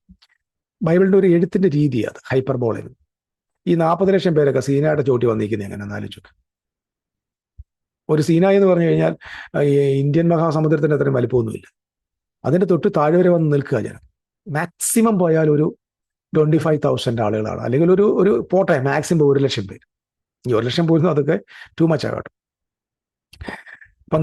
ബൈബിളിന്റെ ഒരു എഴുത്തിന്റെ രീതിയാണ് ഹൈപ്പർബോളയിൽ. ഈ 40 ലക്ഷം പേരൊക്കെ സീനായുടെ ചോട്ടി വന്നിരിക്കുന്നത് എങ്ങനെ ആലോചിച്ചു. ഒരു സീനായി എന്ന് പറഞ്ഞു കഴിഞ്ഞാൽ ഇന്ത്യൻ മഹാസമുദ്രത്തിന്റെ അത്രയും വലിപ്പമൊന്നുമില്ല. അതിന്റെ തൊട്ട് താഴ്വരെ വന്ന് നിൽക്കുക ജനം. മാക്സിമം പോയാൽ ഒരു 25,000 ആളുകളാണ്, അല്ലെങ്കിൽ ഒരു പോട്ടെ മാക്സിമം 1 ലക്ഷം പേര്. ഈ 1 ലക്ഷം പോയിരുന്നു അതൊക്കെ ടു മച്ച് ആകട്ടെ. അപ്പം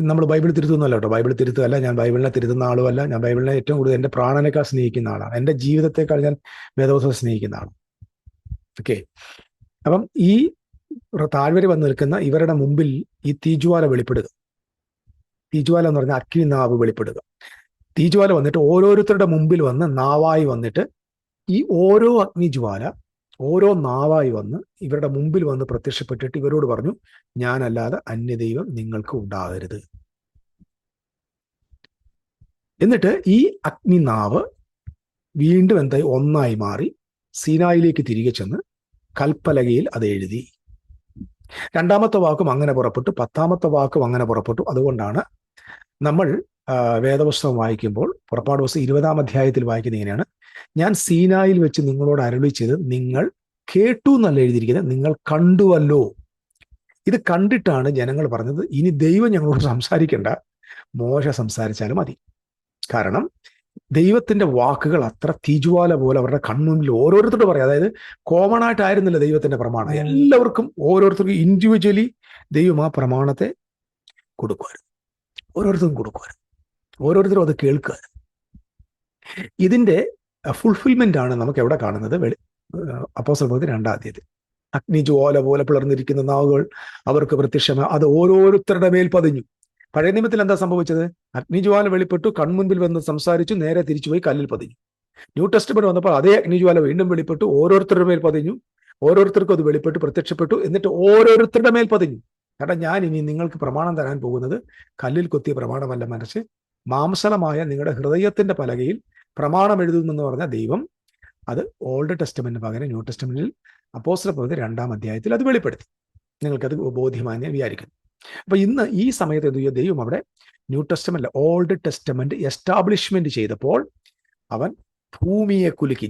നമ്മൾ ബൈബിൾ തിരുത്തുന്നല്ല കേട്ടോ, ബൈബിൾ തിരുത്തുകയല്ല, ഞാൻ ബൈബിളിനെ തിരുത്തുന്ന ആളുമല്ല. ഞാൻ ബൈബിളിനെ ഏറ്റവും കൂടുതൽ എൻ്റെ പ്രാണനേക്കാൾ സ്നേഹിക്കുന്ന ആളാണ്. എൻ്റെ ജീവിതത്തെക്കാൾ ഞാൻ വേദപുസ്തകം സ്നേഹിക്കുന്ന ആളാണ്. ഓക്കെ. അപ്പം ഈ താഴ്വര വന്ന് നിൽക്കുന്ന ഇവരുടെ മുമ്പിൽ ഈ തീജ്വാല വെളിപ്പെടുക. തീജ്വാല എന്ന് പറഞ്ഞാൽ അഗ്നി നാവ് വെളിപ്പെടുക. തീജ്വാല വന്നിട്ട് ഓരോരുത്തരുടെ മുമ്പിൽ വന്ന് നാവായി വന്നിട്ട് ഈ ഓരോ അഗ്നിജ്വാല ഓരോ നാവായി വന്ന് ഇവരുടെ മുമ്പിൽ വന്ന് പ്രത്യക്ഷപ്പെട്ടിട്ട് ഇവരോട് പറഞ്ഞു, ഞാനല്ലാതെ അന്യദൈവം നിങ്ങൾക്ക് ഉണ്ടാകരുത്. എന്നിട്ട് ഈ അഗ്നിനാവ് വീണ്ടും എന്തായി ഒന്നായി മാറി സീനായിലേക്ക് തിരികെ ചെന്ന് കൽപ്പലകയിൽ അത് എഴുതി. 2ാമത്തെ വാക്കും അങ്ങനെ പുറപ്പെട്ടു, 10ാമത്തെ വാക്കും അങ്ങനെ പുറപ്പെട്ടു. അതുകൊണ്ടാണ് നമ്മൾ വേദപുസ്തകം വായിക്കുമ്പോൾ പുറപ്പാട് പുസ്തകം 20-ാം അധ്യായത്തിൽ വായിക്കുന്നത് ഇങ്ങനെയാണ്, ഞാൻ സീനായിൽ വെച്ച് നിങ്ങളോട് അരുളി ചെയ്ത് നിങ്ങൾ കേട്ടു എന്നല്ല എഴുതിയിരിക്കുന്നത്, നിങ്ങൾ കണ്ടുവല്ലോ. ഇത് കണ്ടിട്ടാണ് ജനങ്ങൾ പറഞ്ഞത്, ഇനി ദൈവം ഞങ്ങളോട് സംസാരിക്കേണ്ട, മോശ സംസാരിച്ചാലും മതി. കാരണം ദൈവത്തിന്റെ വാക്കുകൾ അത്ര തീജ്വാല പോലെ അവരുടെ കൺമുന്നിൽ ഓരോരുത്തരോട് പറയാം. അതായത് കോമൺ ആയിട്ടായിരുന്നില്ല ദൈവത്തിന്റെ പ്രമാണം, എല്ലാവർക്കും ഓരോരുത്തർക്കും ഇൻഡിവിജ്വലി ദൈവം ആ പ്രമാണത്തെ കൊടുക്കുമായിരുന്നു, ഓരോരുത്തർക്കും കൊടുക്കുമായിരുന്നു, ഓരോരുത്തരും അത് കേൾക്കുക. ഇതിന്റെ ഫുൾഫിൽമെന്റ് ആണ് നമുക്ക് എവിടെ കാണുന്നത്? അപ്പോസ്തലപ്രവൃത്തി 2-ാം അധ്യായത്തിൽ. അഗ്നിജ്വാല പോലെ പിളർന്നിരിക്കുന്ന നാവുകൾ അവർക്ക് പ്രത്യക്ഷമായി, അത് ഓരോരുത്തരുടെ മേൽ പതിഞ്ഞു. പഴയ നിയമത്തിൽ എന്താ സംഭവിച്ചത്? അഗ്നിജ്വാല വെളിപ്പെട്ടു, കൺമുൻപിൽ വന്ന് സംസാരിച്ചു, നേരെ തിരിച്ചുപോയി കല്ലിൽ പതിഞ്ഞു. ന്യൂ ടെസ്റ്റ്മെന്റ് വന്നപ്പോൾ അതേ അഗ്നിജ്വാല വീണ്ടും വെളിപ്പെട്ടു, ഓരോരുത്തരുടെ മേൽ പതിഞ്ഞു, ഓരോരുത്തർക്കും അത് വെളിപ്പെട്ടു, പ്രത്യക്ഷപ്പെട്ടു, എന്നിട്ട് ഓരോരുത്തരുടെ മേൽ പതിഞ്ഞു. കാരണം ഞാൻ ഇനി നിങ്ങൾക്ക് പ്രമാണം തരാൻ പോകുന്നത് കല്ലിൽ കൊത്തിയ പ്രമാണമല്ല, മറിച്ച് മാംസളമായ നിങ്ങളുടെ ഹൃദയത്തിന്റെ പലകയിൽ പ്രമാണം എഴുതുമെന്ന് പറഞ്ഞ ദൈവം അത് ഓൾഡ് ടെസ്റ്റ്മെന്റിന് പകരം ന്യൂ ടെസ്റ്റ്മെന്റിൽ അപ്പോസ്തലപ്രവൃത്തി 2-ാം അധ്യായത്തിൽ അത് വെളിപ്പെടുത്തി. നിങ്ങൾക്കത് ബോധ്യമായി ഞാൻ വിചാരിക്കുന്നു. അപ്പൊ ഇന്ന് ഈ സമയത്ത് എന്ത് ചെയ്യും? ദൈവം അവിടെ new testament, old testament establishment ചെയ്തപ്പോൾ അവൻ ഭൂമിയെ കുലുക്കി,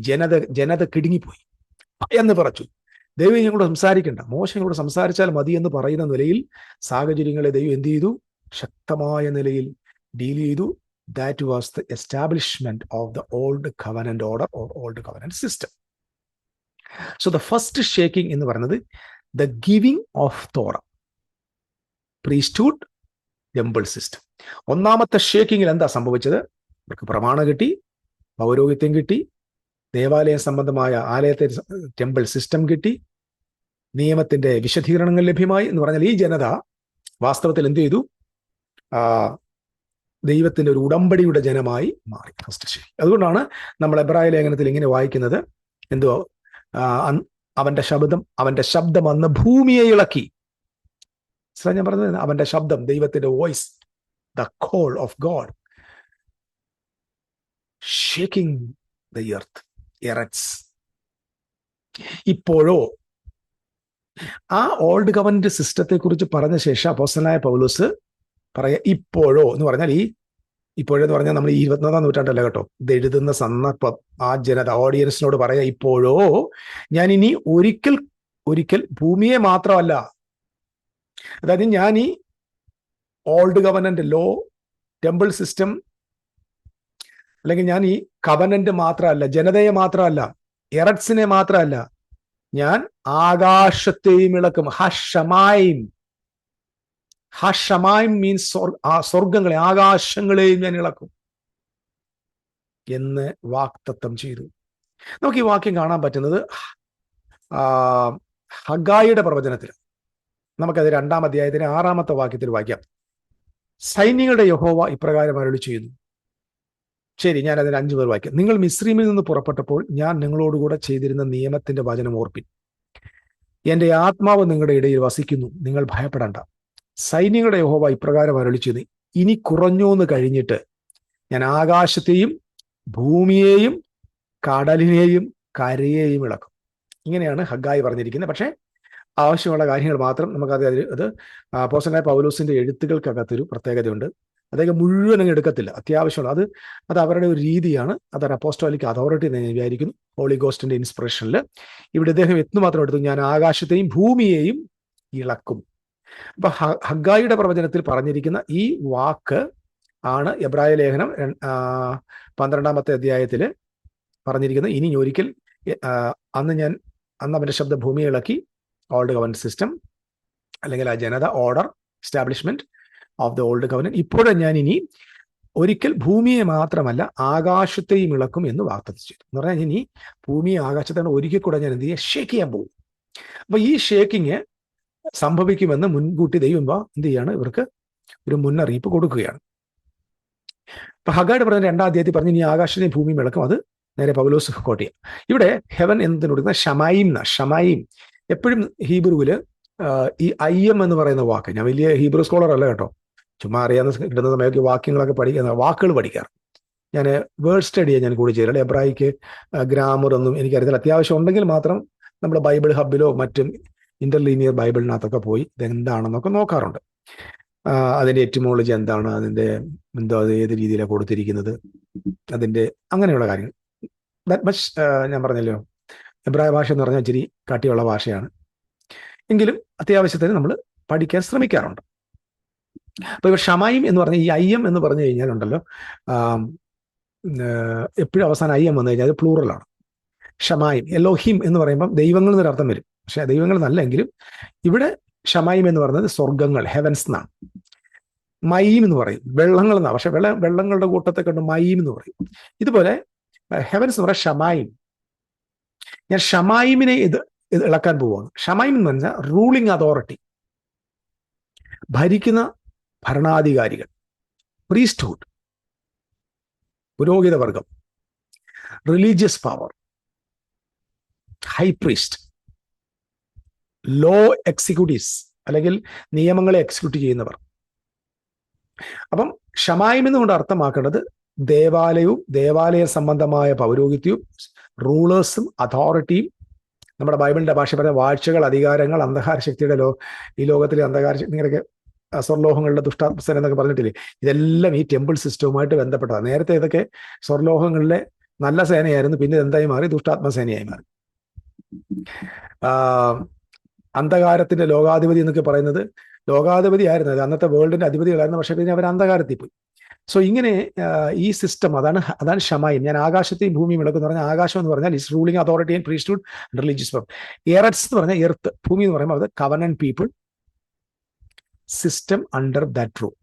ജനത കിടുങ്ങിപ്പോയി, എന്ന് പറച്ചു. ദൈവം ഞങ്ങളോട് സംസാരിക്കണ്ട, മോശം ഞങ്ങളോട് സംസാരിച്ചാൽ മതി എന്ന് പറയുന്ന നിലയിൽ സാഹചര്യങ്ങളെ ദൈവം എന്ത് ചെയ്തു? ശക്തമായ നിലയിൽ ഡീൽ ചെയ്തു. That was the establishment of the old covenant order or old covenant system. So the first shaking എന്ന് പറയുന്നത് the giving of Torah, priesthood, temple system. ഒന്നാമത്തെ ഷേക്കിങ്ങിൽ എന്താ സംഭവിച്ചത്? അവർക്ക് പ്രമാണം കിട്ടി, പൗരോഹിത്യം കിട്ടി, ദേവാലയ സംബന്ധമായ ആലയത്തെ ടെമ്പിൾ സിസ്റ്റം കിട്ടി, നിയമത്തിന്റെ വിശദീകരണങ്ങൾ ലഭ്യമായി. എന്ന് പറഞ്ഞാൽ ഈ ജനത വാസ്തവത്തിൽ എന്ത് ചെയ്തു? ദൈവത്തിന്റെ ഒരു ഉടമ്പടിയുടെ ജനമായി മാറി. First shake. അതുകൊണ്ടാണ് നമ്മൾ എബ്രായ ലേഖനത്തിൽ ഇങ്ങനെ വായിക്കുന്നത്, എന്തോ അവന്റെ ശബ്ദം അന്ന് ഭൂമിയെ ഇളക്കി. ഞാൻ പറഞ്ഞത് അവന്റെ ശബ്ദം, ദൈവത്തിന്റെ voice, the call of God shaking the earth, എററ്റ്സ്. ഇപ്പോഴോ ആ ഓൾഡ് കവനന്റ് സിസ്റ്റത്തെ കുറിച്ച് പറഞ്ഞ ശേഷം അപ്പോസ്തലനായ പൗലോസ് പറയാ, ഇപ്പോഴോ എന്ന് പറഞ്ഞാൽ ഇപ്പോഴെന്ന് പറഞ്ഞാൽ നമ്മൾ ഈ 21-ാം നൂറ്റാണ്ടല്ല കേട്ടോ, ഇത് എഴുതുന്ന സന്ദർഭം ആ ജനത ഓഡിയൻസിനോട് പറയാ, ഇപ്പോഴോ ഞാൻ ഇനി ഒരിക്കൽ ഭൂമിയെ മാത്രമല്ല, അതായത് ഞാൻ ഈ old covenant law, temple system, അല്ലെങ്കിൽ ഞാൻ ഈ കവനന്റ് മാത്രമല്ല, ജനതയെ മാത്രമല്ല, എറട്സിനെ മാത്രമല്ല, ഞാൻ ആകാശത്തെയും ഇളക്കും. ഹഷമായും മീൻസ് സ്വർഗങ്ങളെ, ആകാശങ്ങളെയും ഞാൻ ഇളക്കും എന്ന് വാക്തത്വം ചെയ്തു. നമുക്ക് ഈ വാക്യം കാണാൻ പറ്റുന്നത് ഹഗ്ഗായിയുടെ പ്രവചനത്തിൽ. നമുക്കത് 2-ാം അധ്യായത്തിന് 6-ാമത്തെ വാക്യത്തിൽ വായിക്കാം. സൈന്യങ്ങളുടെ യഹോവ ഇപ്രകാരം അരുളി ചെയ്യുന്നു. ശരി, ഞാൻ അതിന് 5 പേർ വായിക്കാം. നിങ്ങൾ മിസ്രയീമിൽ നിന്ന് പുറപ്പെട്ടപ്പോൾ ഞാൻ നിങ്ങളോടുകൂടെ ചെയ്തിരുന്ന നിയമത്തിന്റെ വചനം ഓർപ്പിൻ. എന്റെ ആത്മാവ് നിങ്ങളുടെ ഇടയിൽ വസിക്കുന്നു, നിങ്ങൾ ഭയപ്പെടേണ്ട. സൈന്യങ്ങളുടെ യഹോവ ഇപ്രകാരം അരുളി ചെയ്യുന്നു, ഇനി കുറഞ്ഞോന്ന് കഴിഞ്ഞിട്ട് ഞാൻ ആകാശത്തെയും ഭൂമിയെയും കടലിനെയും കരയെയും ഇളക്കും. ഇങ്ങനെയാണ് ഹഗ്ഗായി പറഞ്ഞിരിക്കുന്നത്. പക്ഷേ ആവശ്യമുള്ള കാര്യങ്ങൾ മാത്രം നമുക്കത് അത് അപ്പോസ്തലനായ പൗലോസിന്റെ എഴുത്തുകൾക്കകത്തൊരു പ്രത്യേകതയുണ്ട്. അദ്ദേഹം മുഴുവൻ അങ്ങ് എടുക്കത്തില്ല, അത്യാവശ്യമുള്ള അത് അവരുടെ ഒരു രീതിയാണ്. അതൊരു അപ്പോസ്റ്റോലിക് അതോറിറ്റി എന്ന് ഞാൻ വിചാരിക്കുന്നു, ഹോളി ഗോസ്റ്റിന്റെ ഇൻസ്പിറേഷനിൽ. ഇവിടെ അദ്ദേഹം എത്തുമാത്രം എടുത്തു, ഞാൻ ആകാശത്തെയും ഭൂമിയെയും ഇളക്കും. അപ്പൊ ഹഗ്ഗായിയുടെ പ്രവചനത്തിൽ പറഞ്ഞിരിക്കുന്ന ഈ വാക്ക് ആണ് എബ്രായ ലേഖനം 12-ാമത്തെ അധ്യായത്തിൽ പറഞ്ഞിരിക്കുന്നത്. ഇനി ഒരിക്കൽ അന്ന് അവന്റെ ശബ്ദ ഭൂമിയെ ഇളക്കി, ഓൾഡ് കവനന്റ് സിസ്റ്റം, അല്ലെങ്കിൽ ആ ജനത, order, establishment of the old covenant. ഇപ്പോഴും ഞാൻ ഇനി ഒരിക്കൽ ഭൂമിയെ മാത്രമല്ല ആകാശത്തെയും ഇളക്കും എന്ന് വാഗ്ദത്തം ചെയ്തു. എന്ന് പറഞ്ഞാൽ ഇനി ഭൂമിയെ ആകാശത്താണ് ഒരിക്കൽ കൂടെ ഞാൻ എന്ത് ചെയ്യുക? ഷേക്ക് ചെയ്യാൻ പോകും. അപ്പൊ ഈ ഷേക്കിങ് സംഭവിക്കുമെന്ന് മുൻകൂട്ടി ദൈവം എന്ത് ചെയ്യാണ്? ഇവർക്ക് ഒരു മുന്നറിയിപ്പ് കൊടുക്കുകയാണ്. അപ്പൊ ഹഗ്ഗായിയുടെ പറഞ്ഞ 2-ാം അധ്യായത്തിൽ പറഞ്ഞ് ഇനി ആകാശത്തെയും ഭൂമിയും ഇളക്കും. അത് നേരെ പൗലോസ് കോട്ട് ചെയ്യാം. ഇവിടെ ഹെവൻ എന്നതിന് കൊടുക്കുന്ന ഷമായിം. എപ്പോഴും ഹീബ്രുവില് ഈ IM എന്ന് പറയുന്ന വാക്ക്, ഞാൻ വലിയ ഹീബ്രു സ്കോളർ അല്ല കേട്ടോ, ചുമ്മാ അറിയാവുന്ന കിട്ടുന്ന സമയത്ത് വാക്യങ്ങളൊക്കെ വാക്കുകൾ പഠിക്കാറ്. ഞാൻ വേർഡ് സ്റ്റഡിയാണ് ഞാൻ കൂടി ചെയ്തില്ല. എബ്രായിക്ക് ഗ്രാമർ ഒന്നും എനിക്കറിയത്തില്ല. അത്യാവശ്യം ഉണ്ടെങ്കിൽ മാത്രം നമ്മുടെ ബൈബിൾ ഹബിലോ മറ്റും ഇന്റർലീനിയർ ബൈബിളിനകത്തൊക്കെ പോയി ഇതെന്താണെന്നൊക്കെ നോക്കാറുണ്ട്. അതിന്റെ എറ്റിമോളജി എന്താണ്, അതിന്റെ അത് ഏത് രീതിയിലാണ് കൊടുത്തിരിക്കുന്നത്, അതിന്റെ അങ്ങനെയുള്ള കാര്യങ്ങൾ. ദാറ്റ് മച്ച് ഞാൻ പറഞ്ഞല്ലോ, എബ്രായ ഭാഷ എന്ന് പറഞ്ഞാൽ ഇച്ചിരി കട്ടിയുള്ള ഭാഷയാണ്, എങ്കിലും അത്യാവശ്യത്തിന് നമ്മൾ പഠിക്കാൻ ശ്രമിക്കാറുണ്ട്. അപ്പൊ ഇവർ ഷമായിം എന്ന് പറഞ്ഞ ഈ IM എന്ന് പറഞ്ഞു കഴിഞ്ഞാലുണ്ടല്ലോ, എപ്പോഴും അവസാനം ഐ എം വന്നു കഴിഞ്ഞാൽ അത് പ്ലൂറലാണ്. ഷമായിം, എലോഹിം എന്ന് പറയുമ്പം ദൈവങ്ങൾ എന്നൊരു അർത്ഥം വരും. പക്ഷെ ദൈവങ്ങൾ എന്നല്ലെങ്കിലും ഇവിടെ ഷമായിം എന്ന് പറയുന്നത് സ്വർഗങ്ങൾ, ഹെവൻസ് എന്നാണ്. മയീം എന്ന് പറയും, വെള്ളങ്ങൾ എന്നാണ്. പക്ഷെ വെള്ളങ്ങളുടെ കൂട്ടത്തെ കണ്ട് മയീം എന്ന് പറയും. ഇതുപോലെ ഹെവൻസ് എന്ന് പറയാം ഷമായിം. ഞാൻ ഷമായിമിനെ ഇത് ഇളക്കാൻ പോവുകയാണ്. ഷമായിം എന്ന് പറഞ്ഞാൽ റൂളിംഗ് അതോറിറ്റി, ഭരിക്കുന്ന ഭരണാധികാരികൾ, പ്രീസ്റ്റ്ഹുഡ്, പുരോഹിത വർഗം, religious power, high priest, law executives അല്ലെങ്കിൽ നിയമങ്ങളെ എക്സിക്യൂട്ട് ചെയ്യുന്നവർ. അപ്പം ഷമായിം എന്നുകൊണ്ട് അർത്ഥമാക്കേണ്ടത് ദേവാലയവും ദേവാലയ സംബന്ധമായ പൗരോഹിത്യവും റൂളേഴ്സും അതോറിറ്റിയും. നമ്മുടെ ബൈബിളിന്റെ ഭാഷ പറഞ്ഞ വാഴ്ചകൾ, അധികാരങ്ങൾ, അന്ധകാര ശക്തിയുടെ ഈ ലോകത്തിലെ അന്ധകാര ശക്തി, ഇങ്ങനെയൊക്കെ സ്വർലോഹങ്ങളുടെ ദുഷ്ടാത്മസേന എന്നൊക്കെ പറഞ്ഞിട്ടില്ലേ, ഇതെല്ലാം ഈ ടെമ്പിൾ സിസ്റ്റവുമായിട്ട് ബന്ധപ്പെട്ടതാണ്. നേരത്തെ ഇതൊക്കെ സ്വർലോഹങ്ങളിലെ നല്ല സേനയായിരുന്നു, പിന്നെ എന്തായി മാറി? ദുഷ്ടാത്മസേനയായി മാറി. അന്ധകാരത്തിന്റെ ലോകാധിപതി എന്നൊക്കെ പറയുന്നത് ലോകാധിപതി ആയിരുന്നു, അത് അന്നത്തെ വേൾഡിന്റെ അധിപതികളായിരുന്നു. പക്ഷെ പിന്നെ അവർ അന്ധകാരത്തിൽ പോയി. സോ ഇങ്ങനെ ഈ സിസ്റ്റം, അതാണ് ഷമായിം. ഞാൻ ആകാശത്തെയും ഭൂമിയും ഇളക്കും എന്ന് പറഞ്ഞാൽ, ആകാശം എന്ന് പറഞ്ഞാൽ is ruling authority and priesthood religious power. എററ്റ്സ് എന്ന് പറഞ്ഞാൽ എർത്ത്, ഭൂമി എന്ന് പറയുമ്പോൾ അത് covenant people, system under that rule.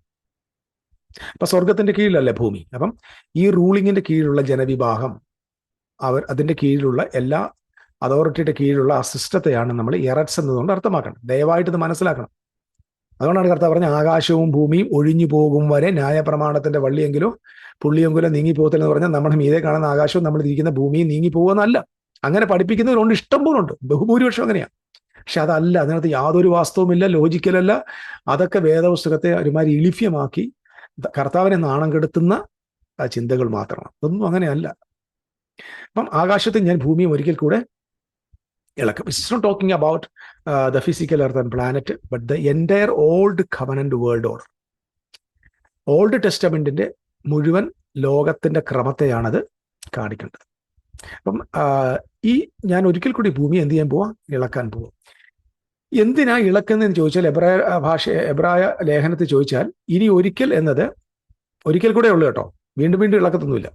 അപ്പൊ സ്വർഗത്തിന്റെ കീഴിലല്ലേ ഭൂമി. അപ്പം ഈ റൂളിങ്ങിന്റെ കീഴിലുള്ള ജനവിഭാഗം, അതിന്റെ കീഴിലുള്ള എല്ലാ അതോറിറ്റിയുടെ കീഴിലുള്ള ആ സിസ്റ്റത്തെയാണ് നമ്മൾ എററ്റ്സ് എന്നതുകൊണ്ട് അർത്ഥമാക്കണം. ദയവായിട്ട് ഇത് മനസ്സിലാക്കണം. അതുകൊണ്ടാണ് കർത്താവ് പറഞ്ഞ ആകാശവും ഭൂമിയും ഒഴിഞ്ഞു പോകും വരെ ന്യായപ്രമാണത്തിന്റെ വള്ളിയെങ്കിലോ പുള്ളിയെങ്കിലോ നീങ്ങിപ്പോകത്തില്ലെന്ന് പറഞ്ഞാൽ നമ്മുടെ മീതെ കാണുന്ന ആകാശവും നമ്മൾ ഇരിക്കുന്ന ഭൂമിയും നീങ്ങിപ്പോകുന്നല്ല. അങ്ങനെ പഠിപ്പിക്കുന്നവരുണ്ട്, ഇഷ്ടം പോലെ ഉണ്ട്, ബഹുഭൂരിപക്ഷം അങ്ങനെയാണ്. പക്ഷെ അതല്ല, അതിനകത്ത് യാതൊരു വാസ്തവുമില്ല, ലോജിക്കലല്ല. അതൊക്കെ വേദപുസ്തകത്തെ ഒരുമാതിരി ഇളിഫ്യമാക്കി കർത്താവിനെ നാണം കെടുത്തുന്ന ചിന്തകൾ മാത്രമാണ്. അതൊന്നും അങ്ങനെയല്ല. അപ്പം ആകാശത്തിൽ ഞാൻ ഭൂമിയും ഒരിക്കൽ കൂടെ ഇളക്കും. It's not talking about the physical earth and planet, but the entire old covenant world order. Old ടെസ്റ്റമെന്റിന്റെ മുഴുവൻ ലോകത്തിന്റെ ക്രമത്തെയാണത് കാണിക്കേണ്ടത്. അപ്പം ഞാൻ ഒരിക്കൽ കൂടി ഭൂമി എന്ത് ചെയ്യാൻ പോവാ? ഇളക്കാൻ പോവാം. എന്തിനാ ഇളക്കുന്നതെന്ന് ചോദിച്ചാൽ, എബ്രായ ലേഖനത്തിൽ ചോദിച്ചാൽ, ഇനി ഒരിക്കൽ എന്നത് ഒരിക്കൽ കൂടെ ഉള്ളു കേട്ടോ, വീണ്ടും വീണ്ടും ഇളക്കത്തൊന്നുമില്ല.